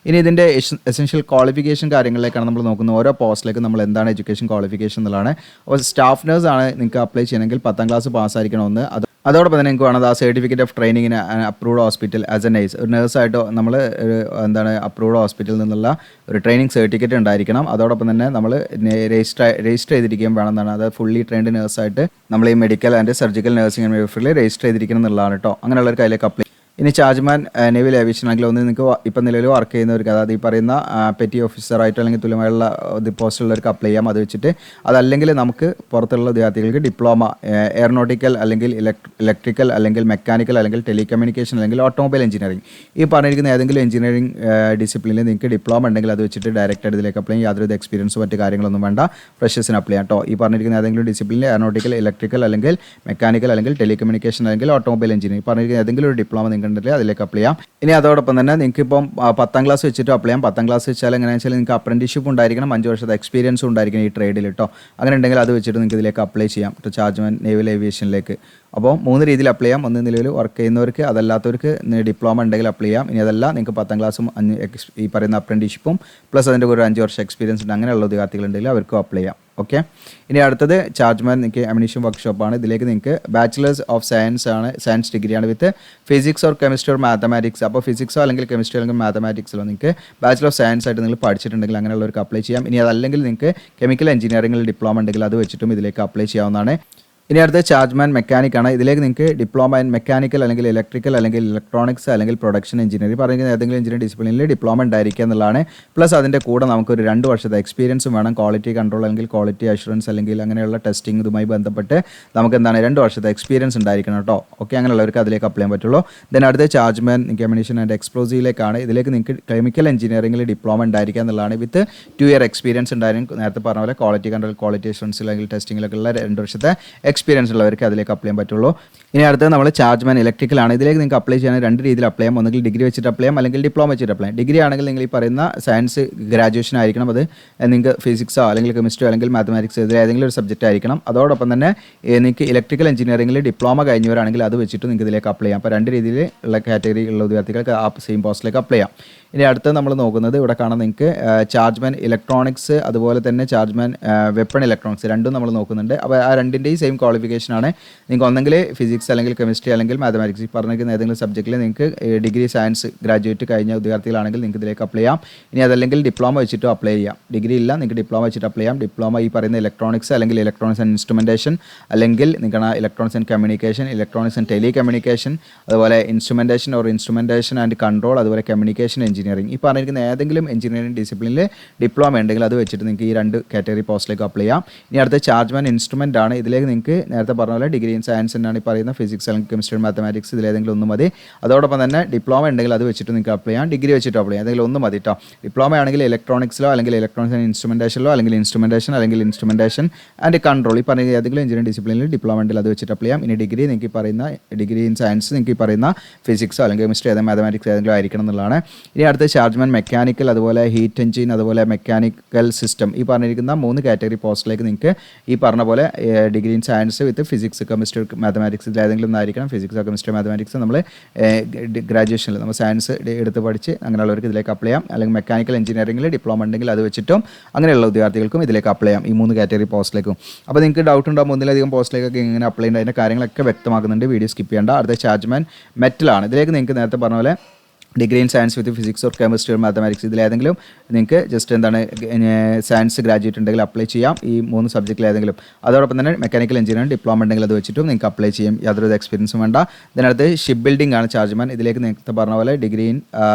ഇനി ഇതിൻ്റെ എസെൻഷ്യൽ ക്വാളിഫിക്കേഷൻ കാര്യങ്ങളിലേക്കാണ് നമ്മൾ നോക്കുന്നത്. ഓരോ പോസ്റ്റിലേക്ക് നമ്മൾ എന്താണ് എഡ്യൂക്കേഷൻ ക്വാളിഫിക്കേഷൻ എന്നുള്ളതാണ്. അപ്പോൾ സ്റ്റാഫ് നഴ്സ് ആണ് നിങ്ങൾക്ക് അപ്ലൈ ചെയ്യണമെങ്കിൽ 10ാം ക്ലാസ് പാസ്സായിരിക്കണമെന്ന്. അതോടൊപ്പം തന്നെ നിങ്ങൾക്ക് വേണത് ആ സർട്ടിഫിക്കറ്റ് ഓഫ് ട്രെയിനിങ്ങിന് approved hospital as A nurse, ഒരു നഴ്സായിട്ട് നമ്മൾ എന്താണ് അപ്രൂവ്ഡ് ഹോസ്പിറ്റലിൽ നിന്നുള്ള ഒരു ട്രെയിനിങ് സർട്ടിഫിക്കറ്റ് ഉണ്ടായിരിക്കണം. അതോടൊപ്പം തന്നെ നമ്മൾ രജിസ്റ്റർ ചെയ്തിരിക്കുകയും വേണമെന്നാണ്. അത് ഫുള്ളി ട്രെയിൻഡ് നഴ്സായിട്ട് നമ്മൾ ഈ medical and surgical nursing and വെൽഫെയറിൽ രജിസ്റ്റർ ചെയ്തിരിക്കണം എന്നുള്ളതാണ് കേട്ടോ. അങ്ങനെയുള്ളവർക്ക് അതിലേക്ക് അപ്ലൈ. ഇനി ചാർജ്മാൻ നേവൽ ഏവിയേഷൻ ആണെങ്കിൽ ഒന്ന് നിങ്ങൾക്ക് ഇപ്പം നിലവിൽ വർക്ക് ചെയ്യുന്നവർക്ക്, അതായത് ഈ പറയുന്ന പെറ്റി ഓഫീസറായിട്ടോ അല്ലെങ്കിൽ തുല്യമായുള്ള പോസ്റ്റുള്ളവർക്ക് അപ്ലൈ ചെയ്യാം. അത് വെച്ചിട്ട് അതല്ലെങ്കിൽ നമുക്ക് പുറത്തുള്ള വിദ്യാർത്ഥികൾക്ക് ഡിപ്ലോമ എയറോനോട്ടിക്കൽ അല്ലെങ്കിൽ ഇലക്ട്രിക്കൽ അല്ലെങ്കിൽ മെക്കാനിക്കൽ അല്ലെങ്കിൽ ടെലികമ്മ്യൂണിക്കേഷൻ അല്ലെങ്കിൽ ഓട്ടോമൊബൈൽ എഞ്ചിനീയറിംഗ്, ഈ പറഞ്ഞിരിക്കുന്ന ഏതെങ്കിലും എഞ്ചിനീയറിംഗ് ഡിസിപ്ലിനിൽ നിങ്ങൾക്ക് ഡിപ്ലോമ ഉണ്ടെങ്കിൽ അത് വെച്ചിട്ട് ഡയറക്റ്റായിട്ട് ഇതിലേക്ക് അപ്ലൈ ചെയ്യാം. യാതൊരു എക്സ്പീരിയൻസോ മറ്റ് കാര്യങ്ങളൊന്നും വേണ്ട, ഫ്രഷേഴ്സിന് അപ്ലൈ ചെയ്യാം കേട്ടോ. ഈ പറഞ്ഞിരിക്കുന്ന ഏതെങ്കിലും ഡിസിപ്ലിനിൽ എയറോനോട്ടിക്കൽ, ഇലക്ട്രിക്കൽ അല്ലെങ്കിൽ മെക്കാനിക്കൽ അല്ലെങ്കിൽ ടെലികമ്മ്യൂണിക്കേഷൻ അല്ലെങ്കിൽ ഓട്ടോമൊബൈൽ എഞ്ചിനീയറിംഗ് പറഞ്ഞിരിക്കുന്ന ഏതെങ്കിലും ഒരു ഡിപ്ലോമ നിങ്ങൾക്ക് ഉണ്ടെങ്കിൽ അതിലേക്ക് അപ്ലൈ ചെയ്യാം. ഇനി അതോടൊപ്പം തന്നെ നിങ്ങൾക്ക് ഇപ്പം 10ാം ക്ലാസ് വെച്ചിട്ട് അപ്ലൈ ചെയ്യാം. 10ാം ക്ലാസ് വെച്ചാൽ എങ്ങനെയാണെന്ന് വെച്ചാൽ നിങ്ങൾക്ക് അപ്രന്റീഷിപ്പ് ഉണ്ടായിരിക്കണം, 5 വർഷത്തെ എക്സ്പീരിയൻസും ഉണ്ടായിരിക്കണം ഈ ട്രേഡിൽ കേട്ടോ. അങ്ങനെ ഉണ്ടെങ്കിൽ അത് വെച്ചിട്ട് നിങ്ങൾക്ക് ഇതിലേക്ക് അപ്ലൈ ചെയ്യാം കേട്ടോ, ചാർജ്മാൻ നേവൽ ഏവിയേഷനിലേക്ക്. അപ്പോൾ 3 രീതിയിൽ അപ്ലൈ ചെയ്യാം. ഒന്ന് നിലവിൽ വർക്ക് ചെയ്യുന്നവർക്ക്, അതല്ലാത്തവർക്ക് ഡിപ്ലോമ ഉണ്ടെങ്കിൽ അപ്ലൈ ചെയ്യാം. ഇനി അതല്ല നിങ്ങൾക്ക് 10ാം ക്ലാസ്സും ഈ പറയുന്ന അപ്രന്റീഷിപ്പും പ്ലസ് അതിൻ്റെ ഒരു 5 വർഷം എക്സ്പീരിയൻസ് ഉണ്ട്, അങ്ങനെയുള്ള വിദ്യാർത്ഥികളുണ്ടെങ്കിൽ അവർക്കും അപ്ലൈ ചെയ്യാം. ഓക്കെ. ഇനി അടുത്തത് ചാർജ്മാൻ നിങ്ങൾക്ക് അമ്യൂണിഷൻ വർക്ക്ഷോപ്പാണ്. ഇതിലേക്ക് നിങ്ങൾക്ക് ബാച്ചിലേഴ്സ് ഓഫ് സയൻസ് ആണ്, സയൻസ് ഡിഗ്രിയാണ് with physics or chemistry or mathematics. അപ്പോൾ ഫിസിക്സോ അല്ലെങ്കിൽ കെമിസ്ട്രി അല്ലെങ്കിൽ മാത്തമാറ്റിക്സിലോ നിങ്ങൾക്ക് ബാച്ചിലർ ഓഫ് സയൻസ് ആയിട്ട് നിങ്ങൾ പഠിച്ചിട്ടുണ്ടെങ്കിൽ അങ്ങനെയുള്ളവർക്ക് അപ്ലൈ ചെയ്യാം. ഇനി അതല്ലെങ്കിൽ നിങ്ങൾക്ക് കെമിക്കൽ എഞ്ചിനീയറിംഗിൽ ഡിപ്ലോമ ഉണ്ടെങ്കിൽ അത് വെച്ചിട്ടും ഇതിലേക്ക് അപ്ലൈ ചെയ്യാവുന്നതാണ്. ഇനി അടുത്ത ചാർജ്മാൻ മെക്കാനിക് ആണ്. ഇതിലേക്ക് നിങ്ങൾക്ക് ഡിപ്ലോമ ഇൻ മെക്കാനിക്കൽ അല്ലെങ്കിൽ ഇലക്ട്രിക്കൽ അല്ലെങ്കിൽ ഇലക്ട്രോണിക്സ് അല്ലെങ്കിൽ പ്രൊഡക്ഷൻ എഞ്ചിനീയറിംഗ് പറയുന്ന ഏതെങ്കിലും എഞ്ചിനീയറിംഗ് ഡിസിപ്ലിനിൽ ഡിപ്ലോമ ഉണ്ടായിരിക്കുക എന്നുള്ളതാണ്. പ്ലസ് അതിൻ്റെ കൂടെ നമുക്കൊരു 2 വർഷത്തെ എക്സ്പീരിയൻസും വേണം. ക്വാളിറ്റി കൺട്രോൾ അല്ലെങ്കിൽ ക്വാളിറ്റി അഷുറൻസ് അല്ലെങ്കിൽ അങ്ങനെയുള്ള ടെസ്റ്റിംഗ് ഇതുമായി ബന്ധപ്പെട്ട് നമുക്ക് എന്താണ് 2 വർഷത്തെ എക്സ്പീരിയൻസ് ഉണ്ടായിരിക്കണം കേട്ടോ. ഓക്കെ, അങ്ങനെയുള്ളവർക്ക് അതിലേക്ക് അപ്ലൈ ചെയ്യാൻ പറ്റുള്ളൂ. ദെൻ അടുത്ത ചാർജ്മാൻ അമ്യൂണിഷൻ ആൻഡ് എക്സ്പ്ലോസീവിലേക്കാണ്. ഇതിലേക്ക് നിങ്ങൾക്ക് കെമിക്കൽ എഞ്ചിനീയറിംഗിൽ ഡിപ്ലോമ ഉണ്ടായിരിക്കുക എന്നുള്ളതാണ് വിത്ത് 2 ഇയർ എക്സ്പീരിയൻസ് ഉണ്ടായിരിക്കും. നേരത്തെ പറഞ്ഞ പോലെ ക്വാളിറ്റി കൺട്രോൾ, ക്വാളിറ്റി അഷുറൻസ് അല്ലെങ്കിൽ ടെസ്റ്റിങ്ങിലൊക്കെ ഉള്ള 2 വർഷത്തെ എക്സ്പീരിയൻസ് ഉള്ളവർക്ക് അതിലേക്ക് അപ്ലൈ ചെയ്യാൻ പറ്റുള്ളൂ. ഇനി അടുത്തത് നമ്മൾ ചാർജ്മാൻ ഇലക്ട്രിക്കലാണ്. ഇതിലേക്ക് നിങ്ങൾക്ക് അപ്ലൈ ചെയ്യാൻ 2 രീതിയിൽ അപ്ലൈ ചെയ്യാം. ഒന്നുകിൽ ഡിഗ്രി വെച്ചിട്ട് അപ്ലൈ ചെയ്യാം അല്ലെങ്കിൽ ഡിപ്ലോമ വെച്ചിട്ട് അപ്ലൈ ചെയ്യാം. ഡിഗ്രി ആണെങ്കിൽ നിങ്ങൾ ഈ പറയുന്ന സയൻസ് ഗ്രാജുവേഷൻ ആയിരിക്കണം. അത് നിങ്ങൾക്ക് ഫിസിക്സോ അല്ലെങ്കിൽ കെമിസ്ട്രിയോ അല്ലെങ്കിൽ മാത്തമാറ്റിക്സ് ഇതിൽ ഏതെങ്കിലും ഒരു സബ്ജക്റ്റ് ആയിരിക്കണം. അതോടൊപ്പം തന്നെ നിങ്ങൾക്ക് ഇലക്ട്രിക്കൽ എഞ്ചിനീയറിംഗിൽ ഡിപ്ലോമ കഴിഞ്ഞവരാണെങ്കിൽ അത് വെച്ചിട്ട് നിങ്ങൾക്ക് ഇതിലേക്ക് അപ്ലൈ ചെയ്യാം. അപ്പോൾ 2 രീതിയിൽ ഉള്ള കാറ്റഗറി ഉള്ള വിദ്യാർത്ഥികൾക്ക് ആ സെയിം പോസ്റ്റിലേക്ക് അപ്ലൈ ചെയ്യാം. ഇനി അടുത്ത് നമ്മൾ നോക്കുന്നത് ഇവിടെ കാണാൻ നിങ്ങൾക്ക് ചാർജ്മാൻ ഇലക്ട്രോണിക്സ് അതുപോലെ തന്നെ ചാർജ്മാൻ വെപ്പൺ ഇലക്ട്രോണിക്സ് രണ്ടും നമ്മൾ നോക്കുന്നുണ്ട്. അപ്പോൾ ആ രണ്ടിൻ്റെയും സെയിം ക്വാളിഫിക്കേഷനാണ്. നിങ്ങൾക്ക് ഒന്നെങ്കിൽ ഫിസിക്സ് അല്ലെങ്കിൽ കെമിസ്ട്രി അല്ലെങ്കിൽ മാത്തമാറ്റിക്സ് പറഞ്ഞിരിക്കുന്ന ഏതെങ്കിലും സബ്ജക്റ്റിൽ നിങ്ങൾക്ക് ഡിഗ്രി സയൻസ് ഗ്രാജുവേറ്റ് കഴിഞ്ഞ വിദ്യാർത്ഥികളാണെങ്കിൽ നിങ്ങൾക്ക് ഇതിലേക്ക് അപ്ലൈ ചെയ്യാം. ഇനി അതല്ലെങ്കിൽ ഡിപ്ലോമ വെച്ചിട്ട് അപ്ലൈ ചെയ്യാം. ഡിഗ്രി ഇല്ല, നിങ്ങൾക്ക് ഡിപ്ലോമ വെച്ചിട്ട് അപ്ലൈ ചെയ്യാം. ഡിപ്ലോമ ഈ പറയുന്ന ഇലക്ട്രോണിക്സ് അല്ലെങ്കിൽ ഇലക്ട്രോണിക്സ് ആൻഡ് ഇൻസ്ട്രുമെൻറ്റേഷൻ അല്ലെങ്കിൽ നിങ്ങൾക്ക് electronics and communication, electronics and tele communication, അതുപോലെ instrumentation or instrumentation and control, അതുപോലെ കമ്മ്യൂണിക്കേഷൻ എഞ്ചിനീയറിംഗ്, ഈ പറഞ്ഞിരിക്കുന്ന ഏതെങ്കിലും എഞ്ചിനീയറിംഗ് ഡിസിപ്ലിനിൽ ഡിപ്ലോമ ഉണ്ടെങ്കിൽ അത് വെച്ചിട്ട് നിങ്ങൾക്ക് ഈ 2 കാറ്റഗറി പോസ്റ്റിലേക്ക് അപ്ലൈ ചെയ്യാം. ഇനി അടുത്ത ചാർജ്മാൻ ഇൻസ്ട്രുമെൻ്റ് ആണ്. ഇതിലേക്ക് നിങ്ങൾക്ക് നേരത്തെ പറഞ്ഞ പോലെ ഡിഗ്രി ഇൻ സയൻസ് എന്നാണ് ഈ പറയുന്ന ഫിസിക്സ് അല്ലെങ്കിൽ കെമിസ്ട്രി മാത്തമാറ്റിക്സ് ഇതിലേതെങ്കിലും ഒന്ന് മതി. അതോടൊപ്പം തന്നെ ഡിപ്ലോമ ഉണ്ടെങ്കിൽ അത് വെച്ചിട്ട് നിങ്ങൾക്ക് അപ്ലൈ ചെയ്യാം. ഡിഗ്രി വെച്ചിട്ട് അപ്ലൈ ചെയ്യാം, ഏതെങ്കിലും ഒന്ന് മതി കേട്ടോ. ഡിപ്ലോമ ആണെങ്കിൽ ഇലക്ട്രോണിക്സിലോ അല്ലെങ്കിൽ ഇലക്ട്രോണിക്സ് ആൻഡ് ഇൻസ്ട്രുമെൻറ്റേഷനിലോ അല്ലെങ്കിൽ ഇൻസ്ട്രുമെൻറ്റേഷൻ ആൻഡ് കൺട്രോൾ, ഈ പറയുന്ന ഏതെങ്കിലും എഞ്ചിനീയറിംഗ് ഡിസിപ്ലിനിൽ ഡിപ്ലോമ ഉണ്ടെങ്കിൽ അത് വെച്ചിട്ട് അപ്ലൈ ചെയ്യാം. ഇനി ഡിഗ്രി നിങ്ങൾക്ക് ഈ പറയുന്ന ഡിഗ്രി ഇൻ സയൻസ് നിങ്ങൾക്ക് ഈ പറയുന്ന ഫിസിക്സോ അല്ലെങ്കിൽ കെമിസ്ട്രി ഏതെങ്കിലും മാത്തമാറ്റിക്സ് ഏതെങ്കിലും ആയിരിക്കണം എന്നുള്ളതാണ്. ഇനി അടുത്ത ചാർജ്മാൻ മെക്കാനിക്കൽ, അതുപോലെ ഹീറ്റ് എഞ്ചിൻ, അതുപോലെ മെക്കാനിക്കൽ സിസ്റ്റം, ഈ പറഞ്ഞിരിക്കുന്ന 3 കാറ്റഗറി പോസ്റ്റിലേക്ക് നിങ്ങൾക്ക് ഈ പറഞ്ഞ പോലെ degree in science with physics chemistry mathematics ഏതെങ്കിലും ഒന്നായിരിക്കണം. ഫിസിക്സോ കെമിസ്ട്രി മാത്തമാറ്റിക്സ് നമ്മൾ ഗ്രാജുവേഷനിൽ നമ്മൾ സയൻസ് എടുത്ത് പഠിച്ച് അങ്ങനെയുള്ളവർക്ക് ഇതിലേക്ക് അപ്ലൈ ചെയ്യാം. അല്ലെങ്കിൽ മെക്കാനിക്കൽ എഞ്ചിനീയറിംഗിൽ ഡിപ്ലോമ ഉണ്ടെങ്കിൽ അത് വെച്ചിട്ടും അങ്ങനെയുള്ള വിദ്യാർത്ഥികൾക്കും ഇതിലേക്ക് അപ്ലൈ ചെയ്യാം, ഈ 3 കാറ്റഗറി പോസ്റ്റിലേക്കും. അപ്പോൾ നിങ്ങൾക്ക് ഡൗട്ട് ഉണ്ടാകും ഒന്നിലധികം പോസ്റ്റിലേക്കൊക്കെ ഇങ്ങനെ അപ്ലൈ ചെയ്യുന്നത്, അതിൻ്റെ കാര്യങ്ങളൊക്കെ വ്യക്തമാക്കുന്നുണ്ട്. വീഡിയോ സ്കിപ്പ് ചെയ്യേണ്ട. അടുത്ത ചാർജ്മാൻ മെറ്റലാണ്. ഇതിലേക്ക് നിങ്ങൾക്ക് നേരത്തെ പറഞ്ഞ പോലെ degree in science with physics or chemistry or mathematics ഇതിലേതെങ്കിലും നിങ്ങൾക്ക് ജസ്റ്റ് എന്താണ് സയൻസ് ഗ്രാജുവേറ്റ് ഉണ്ടെങ്കിൽ അപ്ലൈ ചെയ്യാം, ഈ 3 സബ്ജക്റ്റിൽ ഏതെങ്കിലും. അതോടൊപ്പം തന്നെ മെക്കാനിക്കൽ എഞ്ചിനീയറിംഗ് ഡിപ്ലോമ ഉണ്ടെങ്കിൽ അത് വെച്ചിട്ടും നിങ്ങൾക്ക് അപ്ലൈ ചെയ്യും, യാതൊരു എക്സ്പീരിയൻസും വേണ്ട. ഇതിനകത്ത് ഷിപ്പ് ബിൽഡിംഗ് ആണ് ചാർജ്മാൻ. ഇതിലേക്ക് നേരത്തെ പറഞ്ഞ പോലെ degree in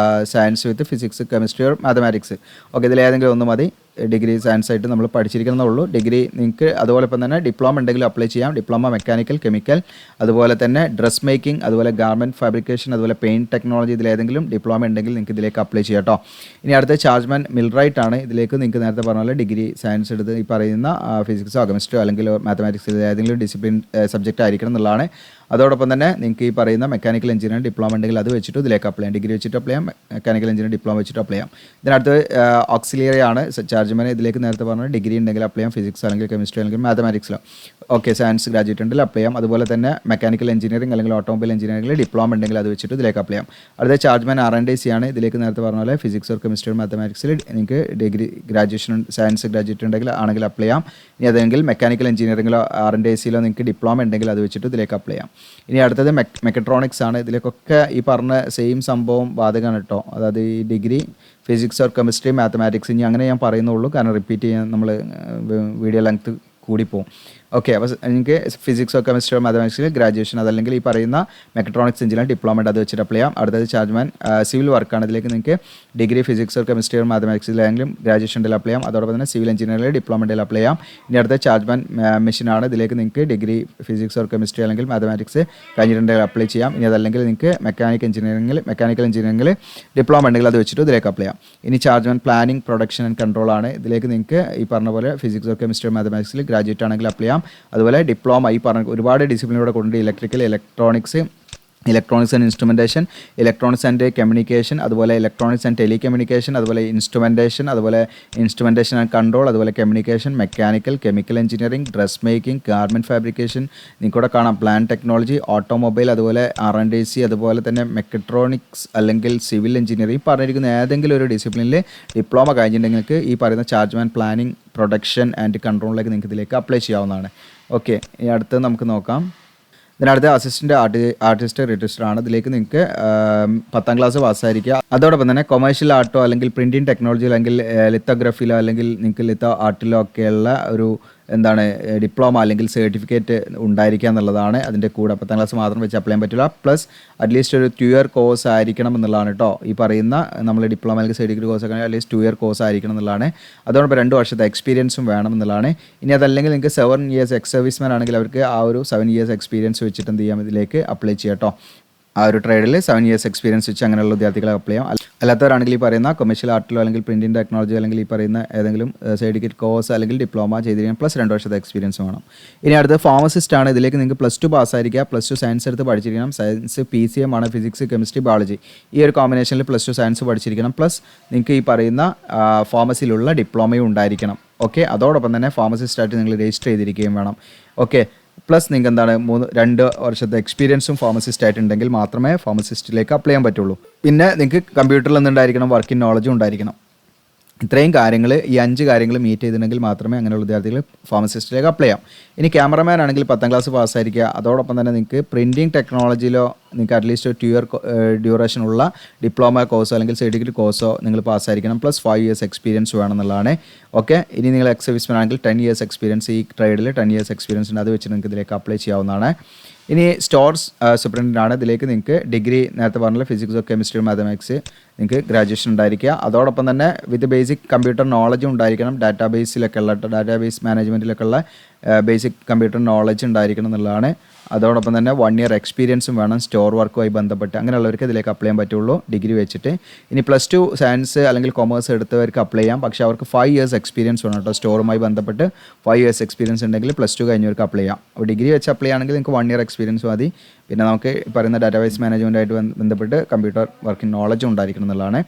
science with physics chemistry or mathematics, okay, ഇതിലേതെങ്കിലും ഒന്ന് മതി. ഡിഗ്രി സയൻസ് ആയിട്ട് നമ്മൾ പഠിച്ചിരിക്കുന്നതുള്ളൂ. ഡിഗ്രി നിങ്ങൾക്ക് അതോടൊപ്പം തന്നെ ഡിപ്ലോമ ഉണ്ടെങ്കിൽ അപ്ലൈ ചെയ്യാം. ഡിപ്ലോമ മെക്കാനിക്കൽ, കെമിക്കൽ, അതുപോലെ തന്നെ ഡ്രസ് മേക്കിംഗ്, അതുപോലെ ഗാർമെൻറ്റ് ഫാബ്രിക്കേഷൻ, അതുപോലെ പെയിൻറ്റ് ടെക്നോളജി ഇതിലേതെങ്കിലും ഡിപ്ലോമ ഉണ്ടെങ്കിൽ നിങ്ങൾക്ക് ഇതിലേക്ക് അപ്ലൈ ചെയ്യാം കേട്ടോ. ഇനി അടുത്ത ചാർജ്മാൻ മിൽറൈറ്റ് ആണ്. ഇതിലേക്ക് നിങ്ങൾക്ക് നേരത്തെ പറഞ്ഞ പോലെ ഡിഗ്രി സയൻസ് എടുത്ത് ഈ പറയുന്ന ഫിസിക്സോ കെമിസ്ട്രിയോ അല്ലെങ്കിൽ മാത്തമാറ്റിക്സ് ഏതെങ്കിലും ഡിസിപ്ലിൻ സബ്ജക്റ്റ് ആയിരിക്കണം എന്നുള്ളതാണ്. അതോടൊപ്പം തന്നെ നിങ്ങൾക്ക് ഈ പറയുന്ന മെക്കാനിക്കൽ എഞ്ചിനീയറിംഗ് ഡിപ്ലോമ ഉണ്ടെങ്കിൽ അത് വെച്ചിട്ട് ഇതിലേക്ക് അപ്ലൈ ചെയ്യാം. ഡിഗ്രി വെച്ചിട്ട് അപ്ലൈ ചെയ്യാം, മെക്കാനിക്കൽ എഞ്ചിനീയറിംഗ് ഡിപ്ലോമ വെച്ചിട്ട് അപ്ലൈ ചെയ്യാം. ഇതിനടുത്ത് ഓക്സിലിയറി ആണ് ചാർജ്മാൻ. ഇതിലേക്ക് നേരത്തെ പറഞ്ഞ ഡിഗ്രി ഉണ്ടെങ്കിൽ അപ്ലൈ ചെയ്യാം, ഫിസിക്സ് അല്ലെങ്കിൽ കെമിസ്ട്രി അല്ലെങ്കിൽ മാത്തമാറ്റിക്സിലോ. ഓക്കെ, സയൻസ് ഗ്രാജുവേറ്റ് ഉണ്ടെങ്കിൽ അപ്ലൈ ചെയ്യാം. അതുപോലെ തന്നെ മെക്കാനിക്കൽ എഞ്ചിനീയറിംഗ് അല്ലെങ്കിൽ ഓട്ടോമൊബൈൽ എഞ്ചിനീയറിംഗിൽ ഡിപ്ലോമ ഉണ്ടെങ്കിൽ അത് വെച്ചിട്ട് ഇതിലേക്ക് അപ്ലൈ ചെയ്യാം. അടുത്ത ചാർജ്മാൻ R&D ആണ്. ഇതിലേക്ക് നേരത്തെ പറഞ്ഞ പോലെ ഫിസിക്സ് ഓർ കെമിസ്ട്രി മാത്തമാറ്റിക്സിൽ നിങ്ങൾക്ക് ഡിഗ്രി ഗ്രാജുവേഷൻ സയൻസ് ഗ്രാജുവേറ്റ് ഉണ്ടെങ്കിൽ ആണെങ്കിൽ അപ്ലൈ ചെയ്യാം. ഇനി അതെങ്കിൽ മെക്കാനിക്കൽ എഞ്ചിനീയറിംഗിലോ R&Dയിലോ നിങ്ങൾക്ക് ഡിപ്ലോമ ഉണ്ടെങ്കിൽ അത് വെച്ചിട്ട് ഇതിലേക്ക് അപ്ലൈ ചെയ്യാം. ഇനി അടുത്തത് മെക്കട്രോണിക്സ് ആണ്. ഇതിലേക്കൊക്കെ ഈ പറഞ്ഞ സെയിം സംഭവം ബാധകമാണ് കേട്ടോ. അതായത് ഈ degree physics or chemistry mathematics ഇനി അങ്ങനെ ഞാൻ പറയുന്നുള്ളൂ, കാരണം റിപ്പീറ്റ് ചെയ്യാൻ നമ്മൾ വീഡിയോ ലെങ്ത് കൂടിപ്പോവും. ഓക്കെ, അപ്പോൾ നിങ്ങൾക്ക് ഫിസിക്സോ കെമിസ്ട്രിയോ മാത്തമാറ്റിക്സിൽ ഗ്രാജുവേഷൻ അതല്ലെങ്കിൽ ഈ പറയുന്ന മെക്കട്രോണിക്സ് എഞ്ചിനീയറിംഗ് ഡിപ്ലോമ അത് വെച്ചിട്ട് അപ്ലൈ ചെയ്യാം. അടുത്തത് ചാർജ്മാൻ സിവിൽ വർക്കാണ്. ഇതിലേക്ക് നിങ്ങൾക്ക് ഡിഗ്രി ഫിസിക്സോ കെമിസ്ട്രിയോ മാത്തമാറ്റിക്സിലാണെങ്കിലും ഗ്രാജുവേഷൻ ഉണ്ടെങ്കിൽ അപ്ലൈ ചെയ്യാം. അതോടൊപ്പം തന്നെ സിവിൽ എഞ്ചിനീയറിംഗിൽ ഡിപ്ലോമ ഉണ്ടെങ്കിൽ അപ്ലൈ ചെയ്യാം. ഇനി അടുത്ത ചാർജ്മാൻ മെഷീനാണ്. ഇതിലേക്ക് നിങ്ങൾക്ക് ഡിഗ്രി ഫിസിക്സ് ഓർ കെമിസ്ട്രി അല്ലെങ്കിൽ മാത്തമാറ്റിക്സ് കഴിഞ്ഞിട്ടുണ്ടെങ്കിൽ അപ്ലൈ ചെയ്യാം. ഇനി അതല്ലെങ്കിൽ നിങ്ങൾക്ക് മെക്കാനിക്കൽ എഞ്ചിനീയറിംഗിൽ ഡിപ്ലോമ ഉണ്ടെങ്കിൽ അത് വെച്ചിട്ട് ഇതിലേക്ക് അപ്ലൈ ചെയ്യാം. ഇനി chargeman planning production and control ആണ്. ഇതിലേക്ക് നിങ്ങൾക്ക് ഈ പറഞ്ഞ പോലെ ഫിസിക്സ് ഓർ കെമിസ്ട്രി മാത്തമാറ്റിക്സിൽ ഗ്രാജുവേറ്റ് ആണെങ്കിൽ അപ്ലൈ ചെയ്യാം. അതുപോലെ ഡിപ്ലോമ ഈ പറഞ്ഞ ഒരുപാട് ഡിസിപ്ലിനോടെ കൊണ്ടുണ്ട്. Electronics and instrumentation, electronics and communication, അതുപോലെ ഇലക്ട്രോണിക്സ് ആൻഡ് ടെലികമ്മ്യൂണിക്കേഷൻ, അതുപോലെ ഇൻസ്ട്രുമെൻറ്റേഷൻ ആൻഡ് കൺട്രോൾ, അതുപോലെ communication, mechanical, chemical engineering, dress making, garment fabrication, നിങ്ങൾക്കൂടെ കാണാം പ്ലാൻ ടെക്നോളജി, ഓട്ടോമൊബൈൽ, അതുപോലെ R&D, അതുപോലെ തന്നെ മെക്കട്രോണിക്സ് അല്ലെങ്കിൽ സിവിൽ എഞ്ചിനീയറിംഗ് പറഞ്ഞിരിക്കുന്ന ഏതെങ്കിലും ഒരു ഡിസിപ്ലിനിൽ ഡിപ്ലോമ കഴിഞ്ഞിട്ടുണ്ടെങ്കിൽ ഈ പറയുന്ന ചാർജ്മാൻ പ്ലാനിംഗ് പ്രൊഡക്ഷൻ ആൻഡ് കൺട്രോളിലേക്ക് നിങ്ങൾക്ക് ഇതിലേക്ക് അപ്ലൈ ചെയ്യാവുന്നതാണ്. ഓക്കെ, ഇനി അടുത്തത് നമുക്ക് നോക്കാം. ഇതിനടുത്ത അസിസ്റ്റൻ്റ് ആർട്ടിസ്റ്റ് രജിസ്റ്റർ ആണ്. ഇതിലേക്ക് നിങ്ങൾക്ക് 10ാം ക്ലാസ് പാസ്സായിരിക്കുക. അതോടൊപ്പം തന്നെ കൊമേഴ്ഷ്യൽ ആർട്ടോ അല്ലെങ്കിൽ പ്രിൻറ്റിംഗ് ടെക്നോളജി അല്ലെങ്കിൽ ലിത്തോഗ്രഫിയിലോ അല്ലെങ്കിൽ നിങ്ങൾക്ക് ലിത്തോ ആർട്ടിലോ ഒക്കെയുള്ള ഒരു ഡിപ്ലോമ അല്ലെങ്കിൽ സർട്ടിഫിക്കറ്റ് ഉണ്ടായിരിക്കുക എന്നുള്ളതാണ്. അതിൻ്റെ കൂടെ 10ാം ക്ലാസ് മാത്രം വെച്ച് അപ്ലൈ ചെയ്യാൻ പറ്റില്ല. പ്ലസ് അറ്റ്ലീസ്റ്റ് ഒരു 2 ഇയർ കോഴ്സ് ആയിരിക്കണം എന്നുള്ളതാണ് കേട്ടോ. ഈ പറയുന്ന നമ്മൾ ഡിപ്ലോമ അല്ലെങ്കിൽ സർട്ടിഫിക്കറ്റ് കോഴ്സ് ഒക്കെ അറ്റ്ലീസ്റ്റ് 2 ഇയർ കോഴ്സ് ആയിരിക്കണം എന്നുള്ളതാണ്. അതോടൊപ്പം 2 വർഷത്തെ എക്സ്പീരിയൻസും വേണം എന്നുള്ളതാണ്. ഇനി അതല്ലെങ്കിൽ നിങ്ങൾക്ക് 7 ഇയേഴ്സ് എക്സ് സർവീസ്മാൻ ആണെങ്കിൽ അവർക്ക് ആ ഒരു 7 ഇയേഴ്സ് എക്സ്പീരിയൻസ് വെച്ചിട്ട് എന്ത് ചെയ്യാം, ഇതിലേക്ക് അപ്ലൈ ചെയ്യാം കേട്ടോ. ആ ഒരു ട്രേഡിൽ 7 ഇയേഴ്സ് എക്സ്പീരിയൻസ് വെച്ച് അങ്ങനെയുള്ള വിദ്യാർത്ഥികളെ അപ്ലൈ ചെയ്യാം. അല്ലാത്തവരാണെങ്കിൽ ഈ പറയുന്ന കൊമേഴ്ഷ്യൽ ആർട്ടിലോ അല്ലെങ്കിൽ പ്രിൻറ്റിംഗ് ടെക്നോളജി അല്ലെങ്കിൽ ഈ പറയുന്ന ഏതെങ്കിലും സർട്ടിഫിക്കറ്റ് കോഴ്സ് അല്ലെങ്കിൽ ഡിപ്ലോമ ചെയ്തിരിക്കാൻ പ്ലസ് 2 വർഷത്തെ എക്സ്പീരിയൻസ് വേണം. ഇനി അടുത്ത ഫാർമസിസ്റ്റ് ആണ്. ഇതിലേക്ക് നിങ്ങൾക്ക് +2 പാസ്സായിരിക്കുക, +2 സയൻസ് എടുത്ത് പഠിച്ചിരിക്കണം. സയൻസ് PCM ആണ്, ഫിസിക്സ് കെമിസ്ട്രി ബയോളജി. ഈ ഒരു കോമ്പിനേഷനിൽ +2 സയൻസ് പഠിച്ചിരിക്കണം. പ്ലസ് നിങ്ങൾക്ക് ഈ പറയുന്ന ഫാർമസിയിലുള്ള ഡിപ്ലോമയും ഉണ്ടായിരിക്കണം. ഓക്കെ, അതോടൊപ്പം തന്നെ ഫാർമസിസ്റ്റായിട്ട് നിങ്ങൾ രജിസ്റ്റർ ചെയ്തിരിക്കുകയും വേണം. ഓക്കെ, പ്ലസ് നിങ്ങൾക്ക് 2 വർഷത്തെ എക്സ്പീരിയൻസും ഫാർമസിസ്റ്റ് ആയിട്ടുണ്ടെങ്കിൽ മാത്രമേ ഫാർമസിസ്റ്റിലേക്ക് അപ്ലൈ ചെയ്യാൻ പറ്റുള്ളൂ. പിന്നെ നിങ്ങൾക്ക് കമ്പ്യൂട്ടറിൽ നിന്നുണ്ടായിരിക്കണം, വർക്കിംഗ് നോളജും ഉണ്ടായിരിക്കണം. ഇത്രയും കാര്യങ്ങൾ, ഈ 5 കാര്യങ്ങൾ മീറ്റ് ചെയ്തിട്ടുണ്ടെങ്കിൽ മാത്രമേ അങ്ങനെയുള്ള വിദ്യാർത്ഥികൾ ഫാർമസിസ്റ്റിലേക്ക് അപ്ലൈ ചെയ്യാം. ഇനി ക്യാമറമാൻ ആണെങ്കിൽ 10ാം ക്ലാസ് പാസ്സായിരിക്കുക. അതോടൊപ്പം തന്നെ നിങ്ങൾക്ക് പ്രിൻറ്റിംഗ് ടെക്നോളജിയിലോ നിങ്ങൾക്ക് അറ്റ്ലീസ്റ്റ് 2 ഇയർ ഡ്യൂറേഷനുള്ള ഡിപ്ലോമ കോഴ്സോ അല്ലെങ്കിൽ സർട്ടിഫിക്കറ്റ് കോഴ്സോ നിങ്ങൾ പാസ്സായിരിക്കണം. പ്ലസ് 5 ഇയേഴ്സ് എക്സ്പീരിയൻസ് വേണമെന്നുള്ളതാണ്. ഓക്കെ, ഇനി നിങ്ങൾ എക്സ് സർവീസ്മാൻ ആണെങ്കിൽ 10 ഇയേഴ്സ് എക്സ്പീരിയൻസ്, ഈ ട്രേഡിൽ 10 ഇയേഴ്സ് എക്സ്പീരിയൻസ് ഉണ്ട്. അത് വെച്ച് നിങ്ങൾക്ക് ഇതിലേക്ക് അപ്ലൈ ചെയ്യാവുന്നതാണ്. ഇനി സ്റ്റോർസ് സൂപ്രണ്ടൻ്റ് ആണ്. ഇതിലേക്ക് നിങ്ങൾക്ക് ഡിഗ്രി നേരത്തെ പറഞ്ഞ ഫിസിക്സോ കെമിസ്ട്രി മാത്തമാറ്റിക്സ് നിങ്ങൾക്ക് ഗ്രാജുവേഷൻ ഉണ്ടായിരിക്കുക. അതോടൊപ്പം തന്നെ വിത്ത് ബേസിക് കമ്പ്യൂട്ടർ നോളജും ഉണ്ടായിരിക്കണം. ഡാറ്റാബേസ് മാനേജ്മെൻറ്റിലൊക്കെ ഉള്ള ബേസിക് കമ്പ്യൂട്ടർ നോളജ് ഉണ്ടായിരിക്കണം എന്നുള്ളതാണ്. അതോടൊപ്പം തന്നെ 1 ഇയർ എക്സ്പീരിയൻസും വേണം സ്റ്റോർ വർക്കുമായി ബന്ധപ്പെട്ട്. അങ്ങനെയുള്ളവർക്ക് ഇതിലേക്ക് അപ്ലൈ ചെയ്യാൻ പറ്റുള്ളൂ ഡിഗ്രി വെച്ചിട്ട്. ഇനി +2 സയൻസ് അല്ലെങ്കിൽ കൊമേഴ്സ് എടുത്തവർക്ക് അപ്ലൈ ചെയ്യാം. പക്ഷേ അവർക്ക് 5 ഇയേഴ്സ് എക്സ്പീരിയൻസ് വേണം കേട്ടോ. സ്റ്റോറുമായി ബന്ധപ്പെട്ട് 5 ഇയേഴ്സ് എക്സ്പീരിയൻസ് ഉണ്ടെങ്കിൽ +2 കഴിഞ്ഞവർക്ക് അപ്ലൈ ചെയ്യാം. അപ്പോൾ ഡിഗ്രി വെച്ച് അപ്ലൈ ആണെങ്കിൽ നിങ്ങൾക്ക് 1 ഇയർ എക്സ്പീരിയൻസ് മതി. പിന്നെ നമുക്ക് പറയുന്ന ഡാറ്റാബേസ് മാനേജ്മെൻറ്റായിട്ട് ബന്ധപ്പെട്ട് കമ്പ്യൂട്ടർ വർക്കിംഗ് നോളജും ഉണ്ടായിരിക്കണം എന്നുള്ളതാണ്.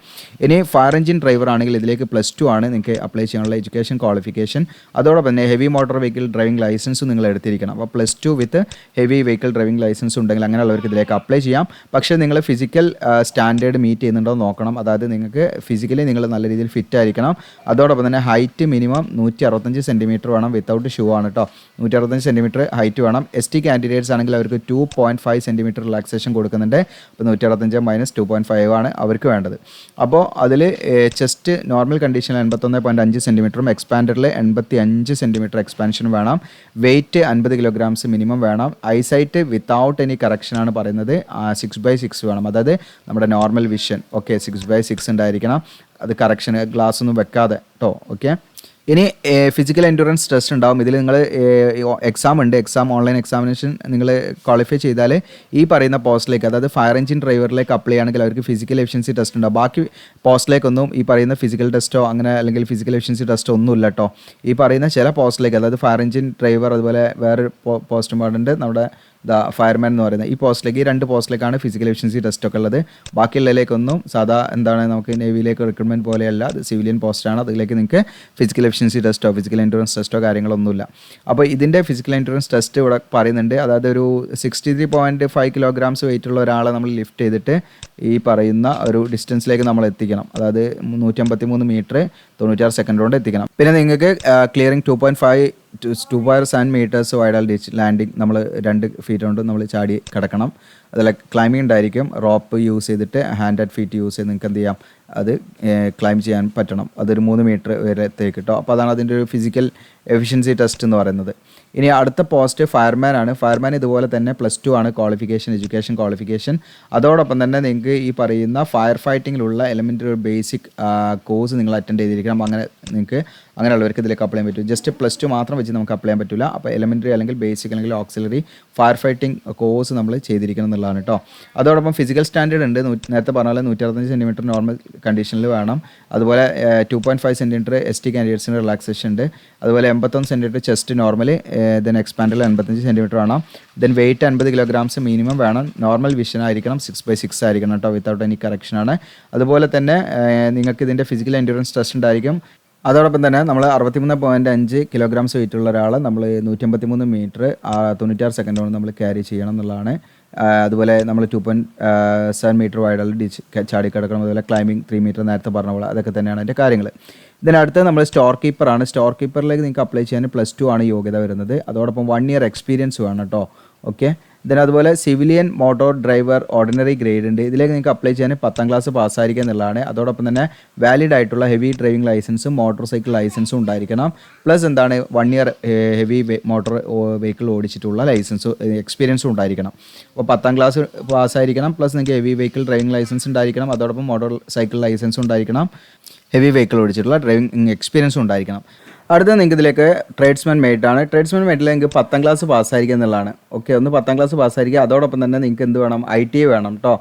ഇനി ഫയർ എഞ്ചിൻ ഡ്രൈവർ ആണെങ്കിൽ ഇതിലേക്ക് +2 ആണ് നിങ്ങൾക്ക് അപ്ലൈ ചെയ്യാനുള്ള എഡ്യൂക്കേഷൻ ക്വാളിഫിക്കേഷൻ. അതോടൊപ്പം തന്നെ ഹെവി മോട്ടോർ വെഹിക്കിൾ ഡ്രൈവിംഗ് ലൈസൻസും നിങ്ങൾ എടുത്തിരിക്കണം. അപ്പോൾ +2 with heavy vehicle driving licence ഉണ്ടെങ്കിൽ അങ്ങനെയുള്ളവർക്ക് ഇതിലേക്ക് അപ്ലൈ ചെയ്യാം. പക്ഷേ നിങ്ങൾ ഫിസിക്കൽ സ്റ്റാൻഡേർഡ് മീറ്റ് ചെയ്യുന്നുണ്ടോ നോക്കണം. അതായത് നിങ്ങൾക്ക് ഫിസിക്കലി നിങ്ങൾ നല്ല രീതിയിൽ ഫിറ്റ് ആയിരിക്കണം. അതോടൊപ്പം തന്നെ ഹൈറ്റ് മിനിമം 165 സെൻറ്റിമീറ്റർ വേണം. വിത്തൗട്ട് ഷൂ ആണ് കേട്ടോ. 165 സെൻറ്റിമീറ്റർ ഹൈറ്റ് വേണം. ST കാൻഡിഡേറ്റ്സ് ആണെങ്കിൽ അവർക്ക് 2.5 സെൻറ്റിമീറ്റർ റിലാക്സേഷൻ കൊടുക്കുന്നുണ്ട്. അപ്പോൾ 165 - 2.5 ആണ് അവർക്ക് വേണ്ടത്. അപ്പോൾ അതിൽ ചെസ്റ്റ് നോർമൽ കണ്ടീഷനിൽ 81.5 സെൻറ്റിമീറ്ററും എക്സ്പാൻഡറിൽ 85 സെൻറ്റിമീറ്റർ എക്സ്പാൻഷനും വേണം. വെയിറ്റ് 50 കിലോഗ്രാംസ് മിനിമം വേണം. ഐസൈറ്റ് വിത്തൗട്ട് എനി കറക്ഷനാണ് പറയുന്നത് 6/6 വേണം. അതായത് നമ്മുടെ നോർമൽ വിഷൻ. ഓക്കെ, 6/6 ഉണ്ടായിരിക്കണം. അത് കറക്ഷന് ഗ്ലാസ് ഒന്നും വെക്കാതെ കേട്ടോ. ഓക്കെ, ഇനി ഫിസിക്കൽ എൻഡ്യൂറൻസ് ടെസ്റ്റ് ഉണ്ടാവും. ഇതിൽ നിങ്ങൾ എക്സാം ഉണ്ട്. ഓൺലൈൻ എക്സാമിനേഷൻ നിങ്ങൾ ക്വാളിഫൈ ചെയ്താൽ ഈ പറയുന്ന പോസ്റ്റിലേക്ക്, അതായത് ഫയർ എഞ്ചിൻ ഡ്രൈവറിലേക്ക് അപ്ലൈ ആണെങ്കിൽ അവർക്ക് ഫിസിക്കൽ എഫിഷ്യൻസി ടെസ്റ്റ് ഉണ്ടാവും. ബാക്കി പോസ്റ്റിലേക്കൊന്നും ഈ പറയുന്ന ഫിസിക്കൽ ടെസ്റ്റോ അങ്ങനെ അല്ലെങ്കിൽ ഫിസിക്കൽ എഫിഷ്യൻസി ടെസ്റ്റോ ഒന്നുമില്ല കേട്ടോ. ഈ പറയുന്ന ചില പോസ്റ്റിലേക്ക്, അതായത് ഫയർ എഞ്ചിൻ ഡ്രൈവർ, അതുപോലെ വേറൊരു പോസ്റ്റ് ഇമ്പോർട്ടൻ്റ് നമ്മുടെ ഫയർമാൻ എന്ന് പറയുന്നത് ഈ പോസ്റ്റിലേക്ക്, ഈ 2 പോസ്റ്റിലേക്കാണ് ഫിസിക്കൽ എഫിഷ്യൻസി ടെസ്റ്റ് ഒക്കെ ഉള്ളത്. ബാക്കിയുള്ളതിലേക്കൊന്നും സാധാ എന്താണ് നമുക്ക് നേവിയിലേക്ക് റിക്രൂട്ട്മെൻറ്റ് പോലെയല്ല, അത് സിവിലിയൻ പോസ്റ്റാണ്. അതിലേക്ക് നിങ്ങൾക്ക് ഫിസിക്കൽ എഫിഷ്യൻസി ടെസ്റ്റോ ഫിസിക്കൽ എൻഡ്യൂറൻസ് ടെസ്റ്റോ കാര്യങ്ങളൊന്നുമില്ല. അപ്പോൾ ഇതിൻ്റെ ഫിസിക്കൽ എൻഡ്യൂറൻസ് ടെസ്റ്റ് ഇവിടെ പറയുന്നുണ്ട്. അതായത് ഒരു 63.5 കിലോഗ്രാംസ് വെയിറ്റ് ഉള്ള ഒരാളെ നമ്മൾ ലിഫ്റ്റ് ചെയ്തിട്ട് ഈ പറയുന്ന ഒരു ഡിസ്റ്റൻസിലേക്ക് നമ്മൾ എത്തിക്കണം. അതായത് 153 മീറ്റർ 96 സെക്കൻഡ് കൊണ്ട് എത്തിക്കണം. പിന്നെ നിങ്ങൾക്ക് ക്ലിയറിംഗ് 2.7 മീറ്റേഴ്സ് വൈഡൽ ഡിച്ച് ലാൻഡിങ് നമ്മൾ 2 ഫീറ്റ് കൊണ്ട് നമ്മൾ ചാടി കിടക്കണം. അതുപോലെ ക്ലൈമ്പിംഗ് ഉണ്ടായിരിക്കും. റോപ്പ് യൂസ് ചെയ്തിട്ട് ഹാൻഡ് ആൻഡ് ഫീറ്റ് യൂസ് ചെയ്ത് നിങ്ങൾക്ക് എന്ത് ചെയ്യാം, അത് ക്ലൈംബ് ചെയ്യാൻ പറ്റണം. അതൊരു 3 മീറ്റർ വരത്തേക്ക് കേട്ടോ. അപ്പോൾ അതാണ് അതിൻ്റെ ഒരു ഫിസിക്കൽ എഫിഷ്യൻസി ടെസ്റ്റ് എന്ന് പറയുന്നത്. ഇനി അടുത്ത പോസ്റ്റ് ഫയർമാൻ ആണ്. ഫയർമാൻ ഇതുപോലെ തന്നെ +2 ആണ് ക്വാളിഫിക്കേഷൻ, എഡ്യൂക്കേഷൻ ക്വാളിഫിക്കേഷൻ. അതോടൊപ്പം തന്നെ നിങ്ങൾക്ക് ഈ പറയുന്ന ഫയർ ഫൈറ്റിങ്ങിലുള്ള എലമെൻ്ററി ഒരു ബേസിക് കോഴ്സ് നിങ്ങൾ അറ്റൻഡ് ചെയ്തിരിക്കണം. അങ്ങനെ നിങ്ങൾക്ക് അങ്ങനെയുള്ളവർക്ക് ഇതിലേക്ക് അപ്ലൈ ചെയ്യാൻ പറ്റും. ജസ്റ്റ് +2 മാത്രം വെച്ച് നമുക്ക് അപ്ലൈ ചെയ്യാൻ പറ്റില്ല. അപ്പോൾ എലമെൻ്ററി അല്ലെങ്കിൽ ബേസിക് അല്ലെങ്കിൽ ഓക്സിലറി ഫയർ ഫൈറ്റിംഗ് കോഴ്സ് നമ്മൾ ചെയ്തിരിക്കണം എന്നുള്ളതാണ് കേട്ടോ. അതോടൊപ്പം ഫിസിക്കൽ സ്റ്റാൻഡേർഡ് ഉണ്ട്. നേരത്തെ പറഞ്ഞ പോലെ 165 സെൻറ്റിമീറ്റർ നോർമൽ കണ്ടീഷനിൽ വേണം. അതുപോലെ 2.5 സെൻറ്റിമീറ്റർ ST കാൻഡിഡേറ്റ്സിന് റിലാക്സേഷൻ ഉണ്ട്. അതുപോലെ 81 സെൻറ്റിമീറ്റർ ചെസ്റ്റ് നോർമൽ, ദെൻ എക്സ്പാൻഡിൽ 85 സെൻറ്റിമീറ്റർ വേണം. ദെൻ വെയിറ്റ് 50 കിലോഗ്രാംസ് മിനിമം വേണം. നോർമൽ വിഷൻ ആയിരിക്കണം, 6/6 ആയിരിക്കണം കേട്ടോ, വിത്തൗട്ട് എനി കറക്ഷനാണ്. അതുപോലെ തന്നെ നിങ്ങൾക്ക് ഇതിൻ്റെ ഫിസിക്കൽ എൻഡ്യൂറൻസ് ടെസ്റ്റ് ഉണ്ടായിരിക്കും. അതോടൊപ്പം തന്നെ നമ്മൾ 63.5 കിലോഗ്രാംസ് വെയിറ്റ് ഉള്ള ഒരാളെ നമ്മൾ 153 മീറ്റർ 96 സെക്കൻഡ് കൊണ്ട് നമ്മൾ ക്യാരി ചെയ്യണം എന്നുള്ളതാണ്. അതുപോലെ നമ്മൾ 2.7 മീറ്റർ വൈഡൽ ഡിച്ച് ചാടിക്കിടക്കണം. അതുപോലെ ക്ലൈമ്പിംഗ് 3 മീറ്റർ നേരത്തെ പറഞ്ഞ പോലെ അതൊക്കെ തന്നെയാണ് അതിൻ്റെ കാര്യങ്ങൾ. ഇതിനടുത്ത് നമ്മൾ സ്റ്റോർ കീപ്പറാണ്. സ്റ്റോർ കീപ്പറിലേക്ക് നിങ്ങൾക്ക് അപ്ലൈ ചെയ്യാൻ +2 ആണ് യോഗ്യത വരുന്നത്. അതോടൊപ്പം 1 ഇയർ എക്സ്പീരിയൻസ് വേണം കേട്ടോ. ഓക്കെ. അതുപോലെ civilian motor driver ordinary grade ഉണ്ട്. ഇതിലേക്ക് നിങ്ങൾക്ക് അപ്ലൈ ചെയ്യാൻ 10ാം ക്ലാസ് പാസ്സായിരിക്കുക എന്നുള്ളതാണ്. അതോടൊപ്പം തന്നെ വാലിഡ് ആയിട്ടുള്ള ഹെവി ഡ്രൈവിംഗ് ലൈസൻസും മോട്ടോർ സൈക്കിൾ ലൈസൻസും ഉണ്ടായിരിക്കണം. പ്ലസ് എന്താണ് 1 ഇയർ ഹെവി മോട്ടോർ വെഹിക്കിൾ ഓടിച്ചിട്ടുള്ള ലൈസൻസ് എക്സ്പീരിയൻസും ഉണ്ടായിരിക്കണം. അപ്പോൾ 10ാം ക്ലാസ് പാസ്സായിരിക്കണം. പ്ലസ് നിങ്ങൾക്ക് ഹെവി വെഹിക്കിൾ ഡ്രൈവിംഗ് ലൈസൻസ് ഉണ്ടായിരിക്കണം. അതോടൊപ്പം മോട്ടോർ സൈക്കിൾ ലൈസൻസും ഉണ്ടായിരിക്കണം. ഹെവി വെഹിക്കിൾ ഓടിച്ചിട്ടുള്ള ഡ്രൈവിംഗ് എക്സ്പീരിയൻസും ഉണ്ടായിരിക്കണം. അടുത്ത നിങ്ങൾക്ക് ഇതിലേക്ക് ട്രേഡ്സ്മാൻ മെയ്റ്റാണ്. ട്രേഡ്സ്മാൻ മെയ്റ്റിൽ നിങ്ങൾക്ക് 10ാം ക്ലാസ് പാസ്സായിരിക്കുക എന്നുള്ളതാണ്. ഓക്കെ, ഒന്ന് 10ാം ക്ലാസ് പാസ്സായിരിക്കുക. അതോടൊപ്പം തന്നെ നിങ്ങൾക്ക് എന്ത് വേണം, ITA വേണം കേട്ടോ.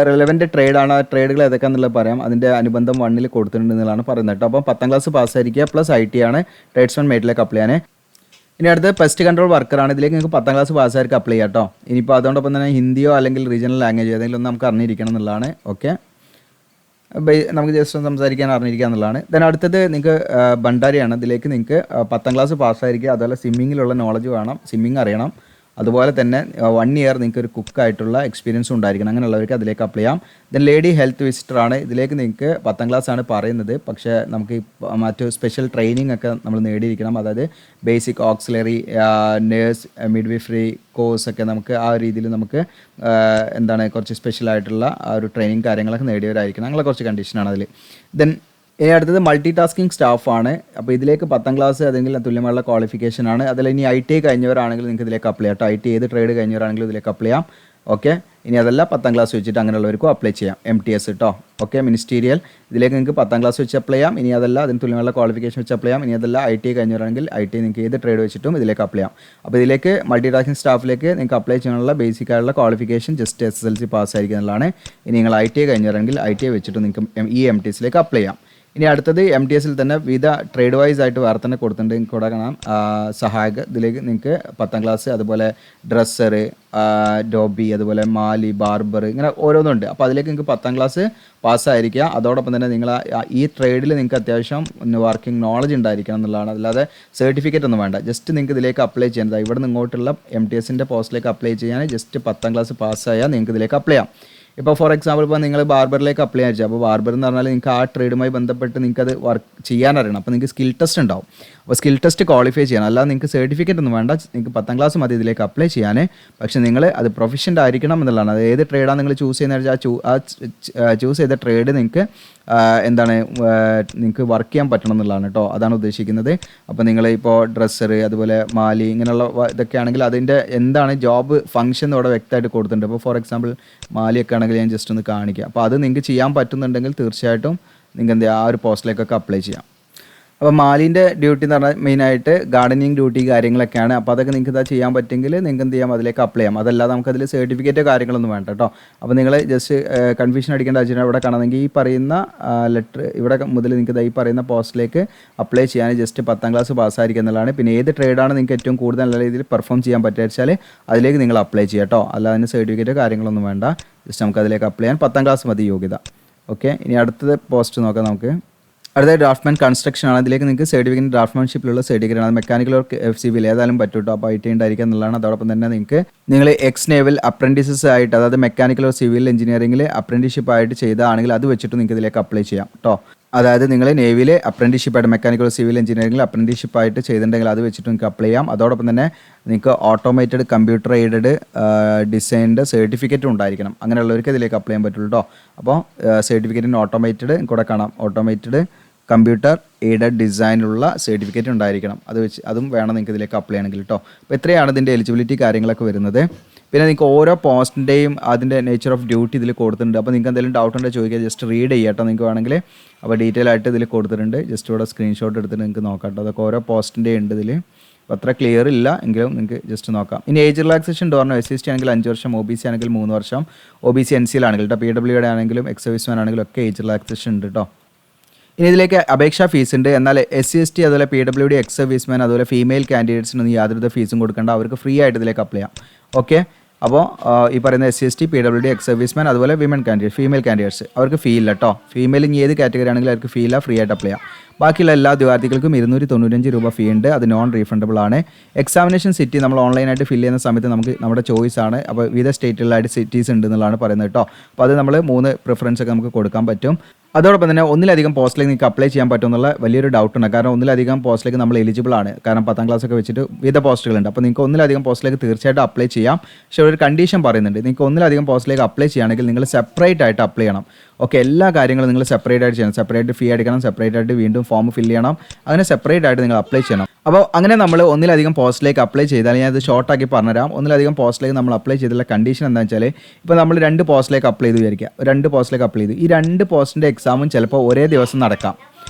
റിലവൻറ്റ് ട്രേഡാണ്. ആ ട്രേഡുകൾ ഏതൊക്കെയാണെന്നുള്ളത് പറയാം. അതിൻ്റെ അനുബന്ധം 1ൽ കൊടുത്തിട്ടുണ്ട് എന്നുള്ളതാണ് പറയുന്നത് കേട്ടോ. അപ്പോൾ 10ാം ക്ലാസ് പാസ്സായിരിക്കുക പ്ലസ് ITA ആണ് ട്രേഡ്സ്മാൻ മെയ്റ്റിലേക്ക് അപ്ലൈ ചെയ്യാൻ. ഇനി അടുത്ത് പെസ്റ്റ് കൺട്രോൾ വർക്കറാണ്. ഇതിലേക്ക് നിങ്ങൾക്ക് 10ാം ക്ലാസ് പാസ്സായിരിക്കും അപ്ലൈ ചെയ്യാം കേട്ടോ. ഇനിയിപ്പോൾ അതോടൊപ്പം തന്നെ ഹിന്ദിയോ അല്ലെങ്കിൽ റീജിയണൽ ലാംഗ്വേജ് ഏതെങ്കിലും ഒന്ന് നമുക്ക് അറിഞ്ഞിരിക്കണം എന്നുള്ളതാണ്. ഓക്കെ, നമുക്ക് ജസ്റ്റ് ഒന്ന് സംസാരിക്കാൻ അറിഞ്ഞിരിക്കുക എന്നുള്ളതാണ്. ദെൻ അടുത്തത് നിങ്ങൾക്ക് ഭണ്ഡാരിയാണ്. ഇതിലേക്ക് നിങ്ങൾക്ക് 10ാം ക്ലാസ് പാസ്സായിരിക്കുക. അതുപോലെ സ്വിമ്മിങ്ങിലുള്ള നോളജ് വേണം, സ്വിമ്മിങ് അറിയണം. അതുപോലെ തന്നെ 1 ഇയർ നിങ്ങൾക്ക് ഒരു കുക്കായിട്ടുള്ള എക്സ്പീരിയൻസ് ഉണ്ടായിരിക്കണം. അങ്ങനെയുള്ളവർക്ക് അതിലേക്ക് അപ്ലൈ ചെയ്യാം. ദെൻ ലേഡി ഹെൽത്ത് വിസിറ്ററാണ്. ഇതിലേക്ക് നിങ്ങൾക്ക് 10ാം ക്ലാസ് ആണ് പറയുന്നത്. പക്ഷേ നമുക്ക് മറ്റു സ്പെഷ്യൽ ട്രെയിനിങ് ഒക്കെ നമ്മൾ നേടിയിരിക്കണം. അതായത് ബേസിക് ഓക്സിലറി നേഴ്സ് മിഡ്വൈഫറി കോഴ്സൊക്കെ നമുക്ക് ആ രീതിയിൽ നമുക്ക് എന്താണ് കുറച്ച് സ്പെഷ്യലായിട്ടുള്ള ആ ഒരു ട്രെയിനിങ് കാര്യങ്ങളൊക്കെ നേടിയവരായിരിക്കണം. അങ്ങനെ കുറച്ച് കണ്ടീഷനാണ് അതിൽ. ദെൻ ഇനി അടുത്തത് മൾട്ടി ടാസ്കിങ് സ്റ്റാഫാണ്. അപ്പോൾ ഇതിലേക്ക് 10ാം ക്ലാസ് അതെങ്കിലും തുല്യമായുള്ള ക്വാളിഫിക്കേഷനാണ്. അതിൽ ഇനി ITA കഴിഞ്ഞവരാണെങ്കിൽ നിങ്ങൾക്ക് ഇതിലേക്ക് അപ്ലൈ ചെയ്യാം കേട്ടോ. ITA ഏത് ട്രേഡ് കഴിഞ്ഞവരാണെങ്കിലും ഇതിലേക്ക് അപ്ലൈ ചെയ്യാം. ഓക്കെ, ഇനി അതല്ല 10ാം ക്ലാസ് വെച്ചിട്ട് അങ്ങനെയുള്ളവർക്കും അപ്ലൈ ചെയ്യാം. MTS കേട്ടോ. ഓക്കെ, മിനിസ്റ്റീരിയൽ ഇതിലേക്ക് നിങ്ങൾക്ക് 10ാം ക്ലാസ് വെച്ച് അപ്ലൈ ചെയ്യാം. ഇനി അതല്ല അതിന് തുല്യമുള്ള ക്വാളിഫിക്കേഷൻ വെച്ച് അപ്ലൈ ചെയ്യാം. ഇനി അതല്ല ITA കഴിഞ്ഞവരാണെങ്കിൽ ITA നിങ്ങൾക്ക് ഏത് ട്രേഡ് വെച്ചിട്ടും ഇതിലേക്ക് അപ്ലൈ ചെയ്യാം. അപ്പോൾ ഇതിലേക്ക് മൾട്ടി ടാസ്കിങ് സ്റ്റാഫിലേക്ക് നിങ്ങൾക്ക് അപ്ലൈ ചെയ്യാനുള്ള ബേസിക് ആയിട്ടുള്ള ക്വാളിഫിക്കേഷൻ ജസ്റ്റ് SSLC പാസ്സായിരിക്കും എന്നുള്ളതാണ്. ഇനി നിങ്ങൾ ITA കഴിഞ്ഞവരാണെങ്കിൽ ITA വെച്ചിട്ട് നിങ്ങൾക്ക് ഈ MTSലേക്ക് അപ്ലൈ ചെയ്യാം. ഇനി അടുത്തത് MTSൽ തന്നെ വിവിധ ട്രേഡ് വൈസ് ആയിട്ട് വേറെ തന്നെ കൊടുത്തിട്ടുണ്ട്. നിങ്ങൾക്ക് ഇവിടെ കാണാം സഹായക. ഇതിലേക്ക് നിങ്ങൾക്ക് 10ാം ക്ലാസ്, അതുപോലെ ഡ്രസ്സർ, ഡോബി, അതുപോലെ മാലി, ബാർബർ, ഇങ്ങനെ ഓരോന്നുണ്ട്. അപ്പോൾ അതിലേക്ക് നിങ്ങൾക്ക് 10ാം ക്ലാസ് പാസ്സായിരിക്കുക. അതോടൊപ്പം തന്നെ നിങ്ങൾ ഈ ട്രേഡിൽ നിങ്ങൾക്ക് അത്യാവശ്യം വർക്കിംഗ് നോളജ് ഉണ്ടായിരിക്കണം എന്നുള്ളതാണ്. അല്ലാതെ സർട്ടിഫിക്കറ്റ് ഒന്നും വേണ്ട. ജസ്റ്റ് നിങ്ങൾക്ക് ഇതിലേക്ക് അപ്ലൈ ചെയ്യുന്നത് ഇവിടെ നിന്ന് ഇങ്ങോട്ടുള്ള MTSൻ്റെ പോസ്റ്റിലേക്ക് അപ്ലൈ ചെയ്യാൻ ജസ്റ്റ് 10ാം ക്ലാസ് പാസ്സായാൽ നിങ്ങൾക്ക് ഇതിലേക്ക് അപ്ലൈ ചെയ്യാം. ഇപ്പോൾ ഫോർ എക്സാമ്പിൾ ഇപ്പോൾ നിങ്ങൾ ബാർബറിലേക്ക് അപ്ലൈ ചെയ്യാൻ. അപ്പോൾ ബാർബർ എന്ന് പറഞ്ഞാൽ നിങ്ങൾക്ക് ആ ട്രേഡുമായി ബന്ധപ്പെട്ട് നിങ്ങൾക്ക് അത് വർക്ക് ചെയ്യാൻ അറിയണം. അപ്പോൾ നിങ്ങൾക്ക് സ്കിൽ ടെസ്റ്റ് ഉണ്ടാവും. അപ്പോൾ സ്കിൽ ടെസ്റ്റ് ക്വാളിഫൈ ചെയ്യണം. അല്ലാതെ നിങ്ങൾക്ക് സർട്ടിഫിക്കറ്റ് ഒന്നും വേണ്ട. നിങ്ങൾക്ക് 10ാം ക്ലാസ് മതി ഇതിലേക്ക് അപ്ലൈ ചെയ്യാൻ. പക്ഷേ നിങ്ങൾ അത് പ്രൊഫഷൻ്റ് ആയിരിക്കണം എന്നുള്ളതാണ്. അത് ഏത് ട്രേഡാണ് നിങ്ങൾ ചൂസ് ചെയ്യുന്നത് ചൂസ് ചെയ്ത ട്രേഡ് നിങ്ങൾക്ക് എന്താണ് നിങ്ങൾക്ക് വർക്ക് ചെയ്യാൻ പറ്റണം എന്നുള്ളതാണ് കേട്ടോ. അതാണ് ഉദ്ദേശിക്കുന്നത്. അപ്പോൾ നിങ്ങൾ ഇപ്പോൾ ഡ്രസ്സർ, അതുപോലെ മാലി, ഇങ്ങനെയുള്ള ഇതൊക്കെ ആണെങ്കിൽ അതിൻ്റെ എന്താണ് ജോബ് ഫംഗ്ഷൻ ഇവിടെ വ്യക്തമായിട്ട് കൊടുത്തിട്ടുണ്ട്. അപ്പോൾ ഫോർ എക്സാമ്പിൾ മാലിയൊക്കെ ആണെങ്കിൽ ഞാൻ ജസ്റ്റ് ഒന്ന് കാണിക്കാം. അപ്പോൾ അത് നിങ്ങൾക്ക് ചെയ്യാൻ പറ്റുന്നുണ്ടെങ്കിൽ തീർച്ചയായിട്ടും നിങ്ങൾക്ക് എന്ത് ചെയ്യുക, ആ ഒരു പോസ്റ്റിലേക്കൊക്കെ അപ്ലൈ ചെയ്യാം. അപ്പോൾ മാലിൻ്റെ ഡ്യൂട്ടി എന്ന് പറഞ്ഞാൽ മെയിനായിട്ട് ഗാർഡനിങ് ഡ്യൂട്ടി കാര്യങ്ങളൊക്കെയാണ്. അപ്പോൾ അതൊക്കെ നിങ്ങൾക്ക് ഇതാ ചെയ്യാൻ പറ്റുമെങ്കിൽ നിങ്ങൾക്ക് എന്ത് ചെയ്യാം, അതിലേക്ക് അപ്ലൈ ചെയ്യാം. അതല്ലാതെ നമുക്കതിൽ സർട്ടിഫിക്കറ്റോ കാര്യങ്ങളൊന്നും വേണ്ട കേട്ടോ. അപ്പോൾ നിങ്ങൾ ജസ്റ്റ് കൺഫ്യൂഷൻ അടിക്കേണ്ട ആവശ്യമില്ല. ഇവിടെ കാണണമെങ്കിൽ ഈ പറയുന്ന ലെറ്റർ ഇവിടെ മുതൽ നിങ്ങൾക്ക് ഈ പറയുന്ന പോസ്റ്റിലേക്ക് അപ്ലൈ ചെയ്യാൻ ജസ്റ്റ് 10ാം ക്ലാസ് പാസ്സായിരിക്കുക എന്നുള്ളതാണ്. പിന്നെ ഏത് ട്രേഡാണ് നിങ്ങൾക്ക് ഏറ്റവും കൂടുതൽ നല്ല രീതിയിൽ പെർഫോം ചെയ്യാൻ പറ്റുക വെച്ചാൽ അതിലേക്ക് നിങ്ങൾ അപ്ലൈ ചെയ്യുക കേട്ടോ. അല്ലാതെ അതിന് സർട്ടിഫിക്കറ്റോ കാര്യങ്ങളൊന്നും വേണ്ട. ജസ്റ്റ് നമുക്ക് അതിലേക്ക് അപ്ലൈ ചെയ്യാൻ 10ാം ക്ലാസ് മതി യോഗ്യത. ഓക്കെ, ഇനി അടുത്തത് പോസ്റ്റ് നോക്കാം നമുക്ക്. അടുത്ത ഡ്രാഫ്റ്റ്മാൻ കൺസ്ട്രക്ഷൻ ആണ്. അതിലേക്ക് നിങ്ങൾക്ക് സർട്ടിഫിക്കറ്റ് ഡ്രാഫ്റ്റ്മാൻഷിപ്പിലുള്ള സർട്ടിഫിക്കറ്റ് ആണ്. മെക്കാനിക്കൽ ഓർ FCBയിൽ ഏതായാലും പറ്റും കേട്ടോ. അപ്പോൾ IT ഉണ്ടായിരിക്കുക എന്നുള്ളതാണ്. അതോടൊപ്പം തന്നെ നിങ്ങൾ എക്സ് നേവൽ അപ്രൻറ്റീസസ് ആയിട്ട്, അതായത് മെക്കാനിക്കൽ ഓർ സിവിൽ എഞ്ചിനീയറിംഗിൽ അപ്രൻറ്റീഷിപ്പ് ആയിട്ട് ചെയ്തതാണെങ്കിൽ അത് വെച്ചിട്ട് നിങ്ങൾക്ക് ഇതിലേക്ക് അപ്ലൈ ചെയ്യാം കേട്ടോ. അതായത് നിങ്ങൾ നേവിയിലെ അപ്രൻറ്റീഷിപ്പായിട്ട് മെക്കാനിക്കൽ ഓർ സിവിൽ എഞ്ചിനീയറിംഗിൽ അപ്രൻറ്റീഷിപ്പായിട്ട് ചെയ്തിട്ടുണ്ടെങ്കിൽ അത് വെച്ചിട്ട് നിങ്ങൾക്ക് അപ്ലൈ ചെയ്യാം. അതോടൊപ്പം തന്നെ നിങ്ങൾക്ക് ഓട്ടോമേറ്റഡ് കമ്പ്യൂട്ടർ എയ്ഡഡ് ഡിസൈനിൻ്റെ സർട്ടിഫിക്കറ്റും ഉണ്ടായിരിക്കണം. അങ്ങനെയുള്ളവർക്ക് ഇതിലേക്ക് അപ്ലൈ ചെയ്യാൻ പറ്റുള്ളൂ കേട്ടോ. അപ്പോൾ സർട്ടിഫിക്കറ്റിന് ഓട്ടോമേറ്റഡ് കൂടെ കാണാം, ഓട്ടോമേറ്റഡ് കമ്പ്യൂട്ടർ എയ്ഡഡ് ഡിസൈനിലുള്ള സർട്ടിഫിക്കറ്റ് ഉണ്ടായിരിക്കണം. അതും വേണം നിങ്ങൾക്ക് ഇതിലേക്ക് അപ്ലൈ ചെയ്യണമെങ്കിൽ കേട്ടോ. അപ്പോൾ ഇത്രയാണ് ഇതിൻ്റെ എലിജിബിലിറ്റി കാര്യങ്ങളൊക്കെ വരുന്നത്. പിന്നെ നിങ്ങൾക്ക് ഓരോ പോസ്റ്റിൻ്റെയും അതിൻ്റെ നേച്ചർ ഓഫ് ഡ്യൂട്ടി ഇതിൽ കൊടുത്തിട്ടുണ്ട്. അപ്പോൾ നിങ്ങൾക്ക് എന്തെങ്കിലും ഡൗട്ട് ഉണ്ടെങ്കിൽ ചോദിക്കുക, ജസ്റ്റ് റീഡ് ചെയ്യാം കേട്ടോ നിങ്ങൾക്ക് വേണമെങ്കിൽ. അപ്പോൾ ഡീറ്റെയിൽ ആയിട്ട് ഇതിൽ കൊടുത്തിട്ടുണ്ട്. ജസ്റ്റ് ഇവിടെ സ്ക്രീൻഷോട്ട് എടുത്തിട്ട് നിങ്ങൾക്ക് നോക്കാം കേട്ടോ. അതൊക്കെ ഓരോ പോസ്റ്റിൻ്റെയും ഉണ്ട് ഇതിൽ. അപ്പോൾ അത്ര ക്ലിയർ ഇല്ല എങ്കിലും നിങ്ങൾക്ക് ജസ്റ്റ് നോക്കാം. ഇനി ഏജ് റിലാക്സേഷൻ പറഞ്ഞു, SC/ST ആണെങ്കിൽ 5 വർഷം, OBC ആണെങ്കിൽ 3 വർഷം, OBC NCയിലാണെങ്കിൽ കേട്ടോ, PWD ആണെങ്കിലും എക്സ് സർവീസ്മാൻ ആണെങ്കിലും ഒക്കെ ഏജ് റിലാക്സേഷൻ ഉണ്ട് കേട്ടോ. ഇനി ഇതിലേക്ക് അപേക്ഷാ ഫീസ് ഉണ്ട്. എന്നാൽ SC/ST അതുപോലെ PWD എക്സ് സർവീസ്മാൻ അതുപോലെ ഫീമെയിൽ കാൻഡിഡേറ്റ്സിനൊന്നും യാതൊരു ഫീസും കൊടുക്കേണ്ട. അവർക്ക് ഫ്രീ ആയിട്ട് ഇതിലേക്ക് അപ്ലൈ ചെയ്യാം. ഓക്കെ, അപ്പോൾ ഈ പറയുന്ന SC/ST PWD എക്സ് സർവീസ്മാൻ അതുപോലെ ഫീമെയിൽ കാൻഡിഡേറ്റ്സ് അവർക്ക് ഫീ ഇല്ല കേട്ടോ. ഫീമെയിൽ ഇനി ഏത് കാറ്റഗറി ആണെങ്കിലും അവർക്ക് ഫീ ഇല്ല, ഫ്രീ ആയിട്ട് അപ്ലൈ ചെയ്യാം. ബാക്കിയുള്ള എല്ലാ ഉദ്യോഗാർത്ഥികൾക്കും 295 രൂപ ഫീ ഉണ്ട്. അത് നോൺ റീഫണ്ടബിൾ ആണ്. എക്സാമിനേഷൻ സിറ്റി നമ്മൾ ഓൺലൈനായിട്ട് ഫില്ല് ചെയ്യുന്ന സമയത്ത് നമുക്ക് നമ്മുടെ ചോയ്സ് ആണ്. അപ്പോൾ വിവിധ സ്റ്റേറ്റുകളിലായിട്ട് സിറ്റീസ് ഉണ്ട് എന്നുള്ളതാണ് പറയുന്നത് കേട്ടോ. അപ്പോൾ അത് നമ്മൾ 3 പ്രിഫറൻസ് ഒക്കെ നമുക്ക് കൊടുക്കാൻ പറ്റും. അതോടൊപ്പം തന്നെ ഒന്നിലധികം പോസ്റ്റിലേക്ക് നിങ്ങൾക്ക് അപ്ലൈ ചെയ്യാൻ പറ്റുമെന്നുള്ള വലിയൊരു ഡൗട്ട് ഉണ്ട്. കാരണം ഒന്നിലധികം പോസ്റ്റിലേക്ക് നമ്മൾ എലിജിബിൾ ആണ്. കാരണം 10ാം ക്ലാസ് ഒക്കെ വെച്ചിട്ട് വിവിധ പോസ്റ്റുകളുണ്ട്. അപ്പോൾ നിങ്ങൾക്ക് ഒന്നിലധികം പോസ്റ്റിലേക്ക് തീർച്ചയായിട്ടും അപ്ലൈ ചെയ്യാം. പക്ഷേ ഒരു കണ്ടീഷൻ പറയുന്നുണ്ട്, നിങ്ങൾക്ക് ഒന്നിലധികം പോസ്റ്റിലേക്ക് അപ്ലൈ ചെയ്യുകയാണെങ്കിൽ നിങ്ങൾ സെപ്പറേറ്റ് ആയിട്ട് അപ്ലൈ ചെയ്യണം. ഓക്കെ, എല്ലാ കാര്യങ്ങളും നിങ്ങൾ സെപ്പറേറ്റ് ആയിട്ട് ചെയ്യണം. സെപ്പറേറ്റ് ഫീ അടിക്കണം, സെപ്പറേറ്റ് ആയിട്ട് വീണ്ടും ഫോം ഫില്ല് ചെയ്യണം. അങ്ങനെ സെപ്പറേറ്റ് ആയിട്ട് നിങ്ങൾ അപ്ലൈ ചെയ്യണം. അപ്പോൾ അങ്ങനെ നമ്മൾ ഒന്നിലധികം പോസ്റ്റിലേക്ക് അപ്ലൈ ചെയ്താൽ, ഞാൻ ഇത് ഷോർട്ടാക്കി പറഞ്ഞുതരാം. ഒന്നിലധികം പോസ്റ്റിലേക്ക് നമ്മൾ അപ്ലൈ ചെയ്തിട്ടുള്ള കണ്ടീഷൻ എന്താണെന്ന് വെച്ചാൽ, ഇപ്പോൾ നമ്മൾ 2 പോസ്റ്റിലേക്ക് അപ്ലൈ ചെയ്ത് വിചാരിക്കുക. 2 പോസ്റ്റിലേക്ക് അപ്ലൈ ചെയ്തു. ഈ 2 പോസ്റ്റിൻ്റെ എക്സാമും ചിലപ്പോൾ ഒരേ ദിവസം നടക്കാം.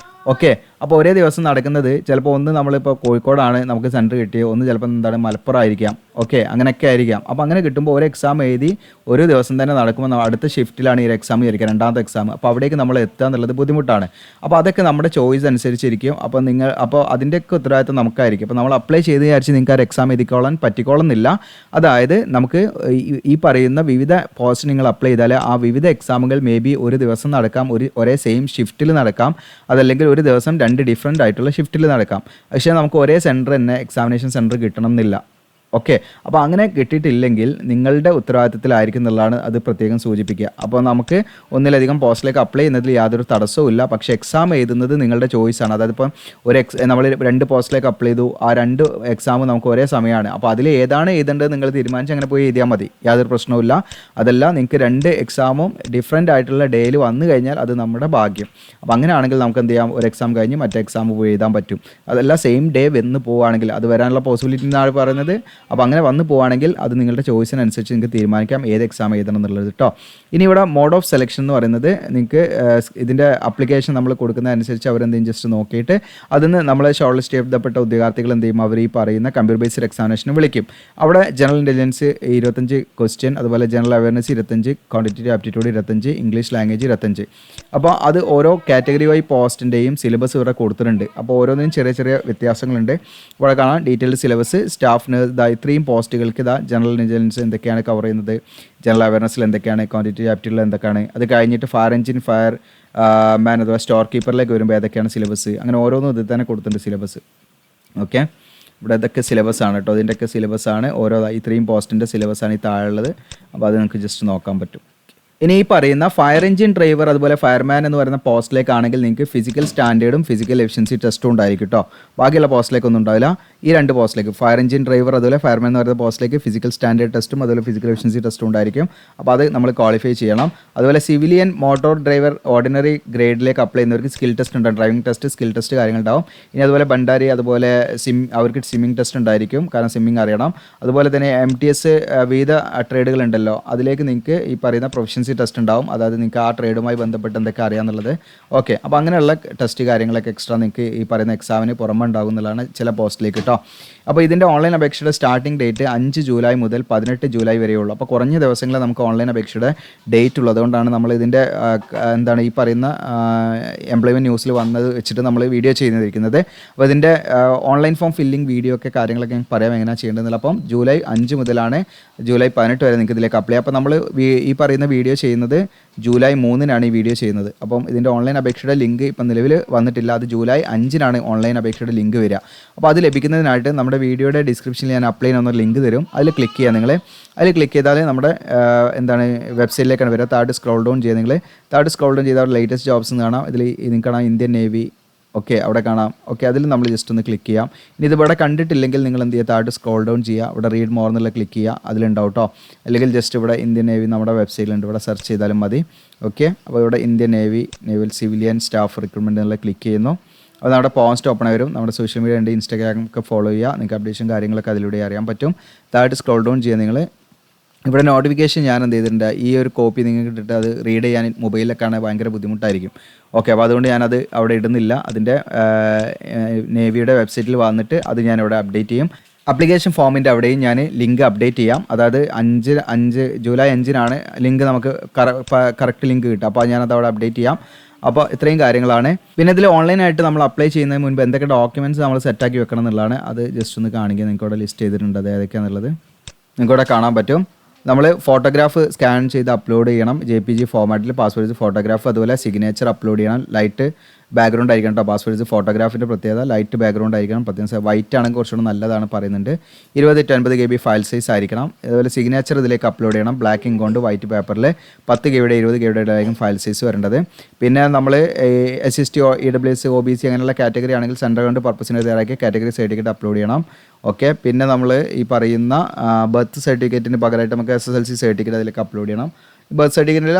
ഓക്കെ, അപ്പോൾ ഒരേ ദിവസം നടക്കുന്നത് ചിലപ്പോൾ ഒന്ന് നമ്മളിപ്പോൾ കോഴിക്കോടാണ് നമുക്ക് സെൻറ്റർ കിട്ടിയത്, ഒന്ന് ചിലപ്പോൾ എന്താണ് മലപ്പുറം ആയിരിക്കാം. ഓക്കെ, അങ്ങനെയൊക്കെ ആയിരിക്കാം. അപ്പോൾ അങ്ങനെ കിട്ടുമ്പോൾ ഒരു എക്സാം എഴുതി ഒരു ദിവസം തന്നെ നടക്കുമ്പോൾ അടുത്ത ഷിഫ്റ്റിലാണ് ഈ എക്സാം വിചാരിക്കുക, രണ്ടാമത്തെ എക്സാം. അപ്പോൾ അവിടേക്ക് നമ്മൾ എത്തുക എന്നുള്ളത് ബുദ്ധിമുട്ടാണ്. അപ്പോൾ അതൊക്കെ നമ്മുടെ ചോയ്സ് അനുസരിച്ചിരിക്കും. അപ്പോൾ അതിൻ്റെയൊക്കെ ഉത്തരവാദിത്വം നമുക്കായിരിക്കും. അപ്പോൾ നമ്മൾ അപ്ലൈ ചെയ്ത് വിചാരിച്ച് നിങ്ങൾക്ക് ആ എക്സാം എഴുതിക്കോളാൻ പറ്റിക്കോളുന്നില്ല. അതായത് നമുക്ക് ഈ പറയുന്ന വിവിധ പോസ്റ്റ് നിങ്ങൾ അപ്ലൈ ചെയ്താൽ ആ വിവിധ എക്സാമുകൾ മേ ബി ഒരു ദിവസം നടക്കാം, ഒരേ സെയിം ഷിഫ്റ്റിൽ നടക്കാം. അതല്ലെങ്കിൽ ഒരു ദിവസം 2 ഡിഫറെൻ്റ് ആയിട്ടുള്ള ഷിഫ്റ്റിൽ നടക്കാം. പക്ഷേ നമുക്ക് ഒരേ സെൻറ്റർ തന്നെ എക്സാമിനേഷൻ സെൻറ്റർ കിട്ടണം എന്നില്ല. ഓക്കെ, അപ്പോൾ അങ്ങനെ കിട്ടിയിട്ടില്ലെങ്കിൽ നിങ്ങളുടെ ഉത്തരവാദിത്തത്തിലായിരിക്കും എന്നുള്ളതാണ് അത് പ്രത്യേകം സൂചിപ്പിക്കുക. അപ്പോൾ നമുക്ക് ഒന്നിലധികം പോസ്റ്റിലേക്ക് അപ്ലൈ ചെയ്യുന്നതിൽ യാതൊരു തടസ്സവും ഇല്ല. പക്ഷേ എക്സാം എഴുതുന്നത് നിങ്ങളുടെ ചോയ്സാണ്. അതായത് ഇപ്പം നമ്മൾ 2 പോസ്റ്റിലേക്ക് അപ്ലൈ ചെയ്തു, ആ 2 എക്സാമും നമുക്ക് ഒരേ സമയമാണ്. അപ്പോൾ അതിൽ ഏതാണ് എഴുതേണ്ടത് നിങ്ങൾ തീരുമാനിച്ച് അങ്ങനെ പോയി എഴുതിയാൽ മതി, യാതൊരു പ്രശ്നവുമില്ല. അതല്ല, നിങ്ങൾക്ക് 2 എക്സാമും ഡിഫറെൻ്റ് ആയിട്ടുള്ള ഡേയിൽ വന്നു കഴിഞ്ഞാൽ അത് നമ്മുടെ ഭാഗ്യം. അപ്പോൾ അങ്ങനെയാണെങ്കിൽ നമുക്ക് എന്ത് ചെയ്യാം, ഒരു എക്സാം കഴിഞ്ഞ് മറ്റേ എക്സാം പോയി എഴുതാൻ പറ്റും. അതല്ല സെയിം ഡേ വന്ന് പോവുകയാണെങ്കിൽ, അത് വരാനുള്ള പോസിബിലിറ്റി എന്നാണ് പറയുന്നത്. അപ്പോൾ അങ്ങനെ വന്ന് പോവുകയാണെങ്കിൽ അത് നിങ്ങളുടെ ചോയ്സിനനുസരിച്ച് നിങ്ങൾക്ക് തീരുമാനിക്കാം ഏത് എക്സാം എഴുതണം എന്നുള്ളത് കേട്ടോ. ഇനി ഇവിടെ മോഡ് ഓഫ് സെലക്ഷൻ എന്ന് പറയുന്നത് നിങ്ങൾക്ക് ഇതിൻ്റെ അപ്ലിക്കേഷൻ നമ്മൾ കൊടുക്കുന്നതനുസരിച്ച് അവരെന്തെങ്കിലും ജസ്റ്റ് നോക്കിയിട്ട് അതിന് നമ്മളെ ഷോർട്ട് ലിസ്റ്റ് ചെയ്യപ്പെട്ട ഉദ്യോഗാർത്ഥികൾ എന്ത് ചെയ്യും, അവർ ഈ പറയുന്ന കമ്പ്യൂട്ടർ ബേസ്ഡ് എക്സാമിനേഷന് വിളിക്കും. അവിടെ ജനറൽ ഇൻ്റലിജൻസ് 25 ക്വസ്റ്റ്യൻ, അതുപോലെ general awareness 25, quantitative aptitude 25, English language 25. അപ്പോൾ അത് ഓരോ കാറ്റഗറി വൈ പോസ്റ്റിൻ്റെയും സിലബസ് ഇവിടെ കൊടുത്തിട്ടുണ്ട്. അപ്പോൾ ഓരോന്നിനും ചെറിയ ചെറിയ വ്യത്യാസങ്ങളുണ്ട്. ഇവിടെ കാണാം ഡീറ്റെയിൽഡ് സിലബസ്. സ്റ്റാഫിന് ഇത്രയും പോസ്റ്റുകൾക്ക് ജനറൽ ഇൻ്റലിജൻസ് എന്തൊക്കെയാണ് കവർ ചെയ്യുന്നത്, ജനറൽ അവയർനെസ്സിൽ എന്തൊക്കെയാണ്, ക്വാണ്ടിറ്റേറ്റീവ് ആപ്റ്റിറ്റ്യൂഡിൽ എന്തൊക്കെയാണ്, അത് കഴിഞ്ഞിട്ട് ഫയർ എഞ്ചിൻ, ഫയർ മാൻ അഥവാ സ്റ്റോർ കീപ്പറിലേക്ക് വരുമ്പോൾ ഏതൊക്കെയാണ് സിലബസ്, അങ്ങനെ ഓരോന്നും ഇതിൽ തന്നെ കൊടുത്തിട്ടുണ്ട് സിലബസ്. ഓക്കെ, ഇവിടെ ഇതൊക്കെ സിലബസ് ആണ് കേട്ടോ. ഇതിൻ്റെയൊക്കെ സിലബസ് ആണ് ഓരോ ഇത്രയും പോസ്റ്റിൻ്റെ സിലബസാണ് ഈ താഴെയുള്ളത്. അപ്പോൾ അത് നിങ്ങൾക്ക് ജസ്റ്റ് നോക്കാൻ പറ്റും. ഇനി ഈ പറയുന്ന ഫയർ എഞ്ചിൻ ഡ്രൈവർ അതുപോലെ ഫയർമാൻ എന്ന് പറയുന്ന പോസ്റ്റിലേക്കാണെങ്കിൽ നിങ്ങൾക്ക് ഫിസിക്കൽ സ്റ്റാൻഡേർഡും ഫിസിക്കൽ എഫിഷ്യൻസി ടെസ്റ്റും ഉണ്ടായിരിക്കും കേട്ടോ. ബാക്കിയുള്ള പോസ്റ്റിലേക്കൊന്നും ഉണ്ടാവില്ല. ഈ 2 പോസ്റ്റിലേക്ക് ഫയർ എഞ്ചിൻ ഡ്രൈവർ അതുപോലെ ഫയർമാൻ എന്ന് പറയുന്ന പോസ്റ്റിലേക്ക് ഫിസിക്കൽ സ്റ്റാൻഡേർഡ് ടെസ്റ്റും അതുപോലെ ഫിസിക്കൽ എഫിഷ്യൻസി ടെസ്റ്റും ഉണ്ടായിരിക്കും. അപ്പോൾ അത് നമ്മൾ ക്വാളിഫൈ ചെയ്യണം. അതുപോലെ സിവിലിയൻ മോട്ടോർ ഡ്രൈവർ ഓർഡിനറി ഗ്രേഡിലേക്ക് അപ്ലൈ ചെയ്യുന്നവർക്ക് സ്കിൽ ടെസ്റ്റ് ഉണ്ടാവും, ഡ്രൈവിംഗ് ടെസ്റ്റ്, സ്കിൽ ടെസ്റ്റ് കാര്യങ്ങളുണ്ടാവും. ഇനി അതുപോലെ ബണ്ടാരി അതുപോലെ അവർക്ക് സ്വിമ്മിംഗ് ടെസ്റ്റ് ഉണ്ടായിരിക്കും, കാരണം സ്വിമ്മിംഗ് അറിയണം. അതുപോലെ തന്നെ MTS വിവിധ ട്രേഡുകൾ ഉണ്ടല്ലോ, അതിലേക്ക് നിങ്ങൾക്ക് ഈ പറയുന്ന പ്രൊഫഷൻസി ടെസ്റ്റ് ഉണ്ടാവും. അതായത് നിങ്ങൾക്ക് ആ ട്രേഡുമായി ബന്ധപ്പെട്ട് എന്തൊക്കെ അറിയാമെന്നുള്ളത്. ഓക്കെ, അപ്പോൾ അങ്ങനെയുള്ള ടെസ്റ്റ് കാര്യങ്ങളൊക്കെ എക്സ്ട്രാ നിങ്ങൾക്ക് ഈ പറയുന്ന എക്സാമിന് പുറമെ ഉണ്ടാകും എന്നുള്ളതാണ് ചില പോസ്റ്റിലേക്ക് കേട്ടോ. അപ്പോൾ ഇതിൻ്റെ ഓൺലൈൻ അപേക്ഷയുടെ സ്റ്റാർട്ടിംഗ് ഡേറ്റ് 5 ജൂലൈ മുതൽ 18 ജൂലൈ വരെയുള്ളൂ. അപ്പോൾ കുറഞ്ഞ ദിവസങ്ങളിൽ നമുക്ക് ഓൺലൈൻ അപേക്ഷയുടെ ഡേറ്റ് ഉള്ളത്. അതുകൊണ്ടാണ് നമ്മൾ ഇതിൻ്റെ എന്താണ് ഈ പറയുന്ന എംപ്ലോയ്മെൻറ്റ് ന്യൂസിൽ വന്നത് വെച്ചിട്ട് നമ്മൾ വീഡിയോ ചെയ്തിരിക്കുന്നത്. അപ്പോൾ ഇതിൻ്റെ ഓൺലൈൻ ഫോം ഫില്ലിംഗ് വീഡിയോ ഒക്കെ കാര്യങ്ങളൊക്കെ ഞാൻ പറയാം എങ്ങനെയാണ് ചെയ്യേണ്ടതെന്നില്ല. അപ്പം ജൂലൈ 5 മുതലാണ് ജൂലൈ 18 വരെ നിങ്ങൾക്ക് ഇതിലേക്ക് അപ്ലൈ. അപ്പോൾ നമ്മൾ ഈ പറയുന്ന വീഡിയോ ചെയ്യുന്നത് ജൂലൈ 3-നാണ് ഈ വീഡിയോ ചെയ്യുന്നത്. അപ്പം ഇതിൻ്റെ ഓൺലൈൻ അപേക്ഷയുടെ ലിങ്ക് ഇപ്പം നിലവിൽ വന്നിട്ടില്ല. അത് ജൂലൈ 5-നാണ് ഓൺലൈൻ അപേക്ഷയുടെ ലിങ്ക് വരിക. അപ്പോൾ അത് ലഭിക്കുന്നതിനായിട്ട് നമ്മുടെ വീഡിയോയുടെ ഡിസ്ക്രിപ്ഷനിൽ ഞാൻ അപ്ലൈ ചെയ്യുന്ന ലിങ്ക് തരും. അതിൽ ക്ലിക്ക് ചെയ്യുക. നിങ്ങൾ അതിൽ ക്ലിക്ക് ചെയ്താൽ നമ്മുടെ വെബ്സൈറ്റിലേക്കാണ് വരിക. താഴെ സ്ക്രോൾ ഡൗൺ ചെയ്യുക. നിങ്ങൾ താഴെ സ്ക്രോൾ ഡൗൺ ചെയ്താൽ ലേറ്റസ്റ്റ് ജോബ്സ് എന്ന് കാണാം. ഇതിൽ നിങ്ങൾക്ക് കാണാം ഇന്ത്യൻ നേവി. ഓക്കെ, അവിടെ കാണാം. ഓക്കെ, അതിൽ നമ്മൾ ജസ്റ്റ് ഒന്ന് ക്ലിക്ക് ചെയ്യാം. ഇനി ഇതിവിടെ കണ്ടിട്ടില്ലെങ്കിൽ നിങ്ങൾ എന്ത് ചെയ്യുക, താഴെ സ്ക്രോൾ ഡൗൺ ചെയ്യുക. ഇവിടെ റീഡ് മോർ എന്നുള്ള ക്ലിക്ക് ചെയ്യുക, അതിലുണ്ടാവും കേട്ടോ. അല്ലെങ്കിൽ ജസ്റ്റ് ഇവിടെ ഇന്ത്യൻ നേവി നമ്മുടെ വെബ്സൈറ്റിലുണ്ട്, ഇവിടെ സെർച്ച് ചെയ്താലും മതി. ഓക്കെ, അപ്പോൾ ഇവിടെ Indian naval civilian staff recruitment എന്നുള്ള ക്ലിക്ക് ചെയ്യുന്നു. അപ്പോൾ നമ്മുടെ പോസ്റ്റ് ഓപ്പൺ വരും. നമ്മുടെ സോഷ്യൽ മീഡിയ ഉണ്ട്, ഇൻസ്റ്റാഗ്രാം ഒക്കെ ഫോളോ ചെയ്യുക. നിങ്ങൾക്ക് അപ്ഡേഷൻ കാര്യങ്ങളൊക്കെ അതിലൂടെ അറിയാൻ പറ്റും. താഴെ സ്ക്രോൾ ഡൗൺ ചെയ്യുക. നിങ്ങൾ ഇവിടെ നോട്ടിഫിക്കേഷൻ ഞാൻ എന്ത് ചെയ്തിട്ടുണ്ട്, ഈ ഒരു കോപ്പി നിങ്ങൾക്ക് ഇട്ടിട്ട് അത് റീഡ് ചെയ്യാൻ മൊബൈലിലൊക്കെ ആണെങ്കിൽ ഭയങ്കര ബുദ്ധിമുട്ടായിരിക്കും. ഓക്കെ, അപ്പോൾ അതുകൊണ്ട് ഞാനത് അവിടെ ഇടുന്നില്ല. അതിൻ്റെ നേവിയുടെ വെബ്സൈറ്റിൽ വന്നിട്ട് അത് ഞാനിവിടെ അപ്ഡേറ്റ് ചെയ്യും. അപ്ലിക്കേഷൻ ഫോമിൻ്റെ അവിടെയും ഞാൻ ലിങ്ക് അപ്ഡേറ്റ് ചെയ്യാം. അതായത് ജൂലൈ 5-നാണ് ലിങ്ക് നമുക്ക് കറക്റ്റ് ലിങ്ക് കിട്ടുക. അപ്പോൾ ഞാനത് അവിടെ അപ്ഡേറ്റ് ചെയ്യാം. അപ്പോൾ ഇത്രയും കാര്യങ്ങളാണ്. പിന്നെ ഇതിൽ ഓൺലൈനായിട്ട് നമ്മൾ അപ്ലൈ ചെയ്യുന്നതിന് മുൻപ് എന്തൊക്കെ ഡോക്യുമെൻറ്റ്സ് നമ്മൾ സെറ്റാക്കി വെക്കണം എന്നുള്ളതാണ്. അത് ജസ്റ്റ് ഒന്ന് കാണിക്കുക. നിങ്ങൾക്ക് അവിടെ ലിസ്റ്റ് ചെയ്തിട്ടുണ്ട് അത് ഏതൊക്കെയാണെന്നുള്ളത് നിങ്ങൾക്ക് ഇവിടെ കാണാൻ പറ്റും. നമ്മൾ ഫോട്ടോഗ്രാഫ് സ്കാൻ ചെയ്ത് അപ്ലോഡ് ചെയ്യണം. JPG ഫോർമാറ്റിൽ പാസ്വേഡ് ഫോട്ടോഗ്രാഫ്, അതുപോലെ സിഗ്നേച്ചർ അപ്ലോഡ് ചെയ്യണം. ലൈറ്റ് ബാക്ക്ഗ്രൗണ്ട് ആയിരിക്കണം കേട്ടോ. പാസ്വേഡ് ഫോട്ടോഗ്രാഫിൻ്റെ പ്രത്യേകത ലൈറ്റ് ബാക്ക്ഗ്രൗണ്ട് ആയിരിക്കണം. പ്രത്യേകം വൈറ്റ് ആണെങ്കിൽ കുറച്ചുകൂടെ നല്ലതാണ് പറയുന്നുണ്ട്. 20x50 KB ഫയൽ സൈസ് ആയിരിക്കണം. അതുപോലെ സിഗ്നേച്ചർ ഇതിലേക്ക് അപ്ലോഡ് ചെയ്യണം. ബ്ലാക്ക് ഇങ്ക് കൊണ്ട് വൈറ്റ് പേപ്പറിൽ 10 KB 20 KB ആയിരിക്കും ഫയൽ സൈസ് വരേണ്ടത്. പിന്നെ നമ്മൾ SST EWS OBC അങ്ങനെയുള്ള കാറ്റഗറി ആണെങ്കിൽ സെൻട്രൽ ഗവൺമെൻറ് പർപ്പസിന് തയ്യാറാക്കിയ കാറ്റഗറി സർട്ടിഫിക്കറ്റ് അപ്ലോഡ് ചെയ്യണം. ഓക്കെ, പിന്നെ നമ്മൾ ഈ പറയുന്ന ബർത്ത് സർട്ടിഫിക്കറ്റിന് പകരമായിട്ട് നമുക്ക് SSLC സർട്ടിഫിക്കറ്റ് അതിലേക്ക് അപ്ലോഡ് ചെയ്യണം. ബർത്ത് സർട്ടിഫിക്കറ്റിൽ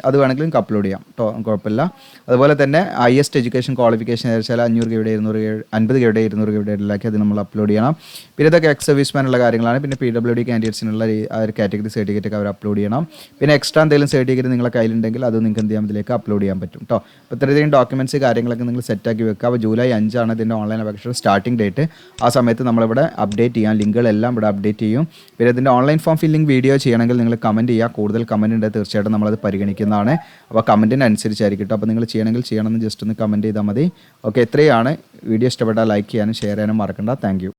അത് വേണമെങ്കിലും നിങ്ങൾക്ക് അപ്ലോഡ് ചെയ്യാം കേട്ടോ, കുഴപ്പമില്ല. അതുപോലെ തന്നെ ഹയസ്റ്റ് എഡ്യൂക്കേഷൻ ക്വാളിഫിക്കേഷൻ വെച്ചാൽ 500 KB 200 KB 50 KB 200 KB അത് നമ്മൾ അപ്ലോഡ് ചെയ്യണം. പിന്നെ ഇതൊക്കെ എക്സ് സർവീസ്മാനുള്ള കാര്യങ്ങളാണ്. പിന്നെ PWD കാൻഡിഡേറ്റ്സിനുള്ള ആ ഒരു കാറ്റഗറി സർട്ടിഫിക്കറ്റ് ഒക്കെ അവർ അപ്ലോഡ് ചെയ്യണം. പിന്നെ എക്സ്ട്രാ എന്തെങ്കിലും സർട്ടിഫിക്കറ്റ് നിങ്ങളുടെ കയ്യിലുണ്ടെങ്കിൽ അത് നിങ്ങൾക്ക് എന്ത് ചെയ്യാം, ഇതിലേക്ക് അപ്ലോഡ് ചെയ്യാൻ പറ്റും കേട്ടോ. അപ്പോൾ ഇത്രയധികം ഡോക്യുമെൻറ്റ്സ് കാര്യങ്ങളൊക്കെ നിങ്ങൾ സെറ്റാക്കി വെക്കുക. അപ്പോൾ ജൂലൈ 5-ആണ് ഇതിൻ്റെ ഓൺലൈൻ അപേക്ഷയുടെ സ്റ്റാർട്ടിംഗ് ഡേറ്റ്. ആ സമയത്ത് നമ്മളിവിടെ അപ്ഡേറ്റ് ചെയ്യാം, ലിങ്കുകളെല്ലാം ഇവിടെ അപ്ഡേറ്റ് ചെയ്യും. പിന്നെ ഇതിൻ്റെ ഓൺലൈൻ ഫോം ഫില്ലിംഗ് വീഡിയോ ചെയ്യണമെങ്കിൽ നിങ്ങൾ കമൻറ്റ് ചെയ്യുക. കൂടുതൽ കമൻറ്റ് ഉണ്ട്, തീർച്ചയായിട്ടും നമ്മളത് പരിഗണിക്കുന്നതാണ്. അപ്പോൾ കമൻറ്റിനനുസരിച്ചായിരിക്കും കേട്ടോ. അപ്പോൾ നിങ്ങൾ ചെയ്യണമെങ്കിൽ ചെയ്യണമെന്ന് ജസ്റ്റ് ഒന്ന് കമൻറ്റ് ചെയ്താൽ മതി. ഓക്കെ, ഇത്രയാണ്. വീഡിയോ ഇഷ്ടപ്പെട്ടാൽ ലൈക്ക് ചെയ്യാനും ഷെയർ ചെയ്യാനും മറക്കണ്ട. Thank you.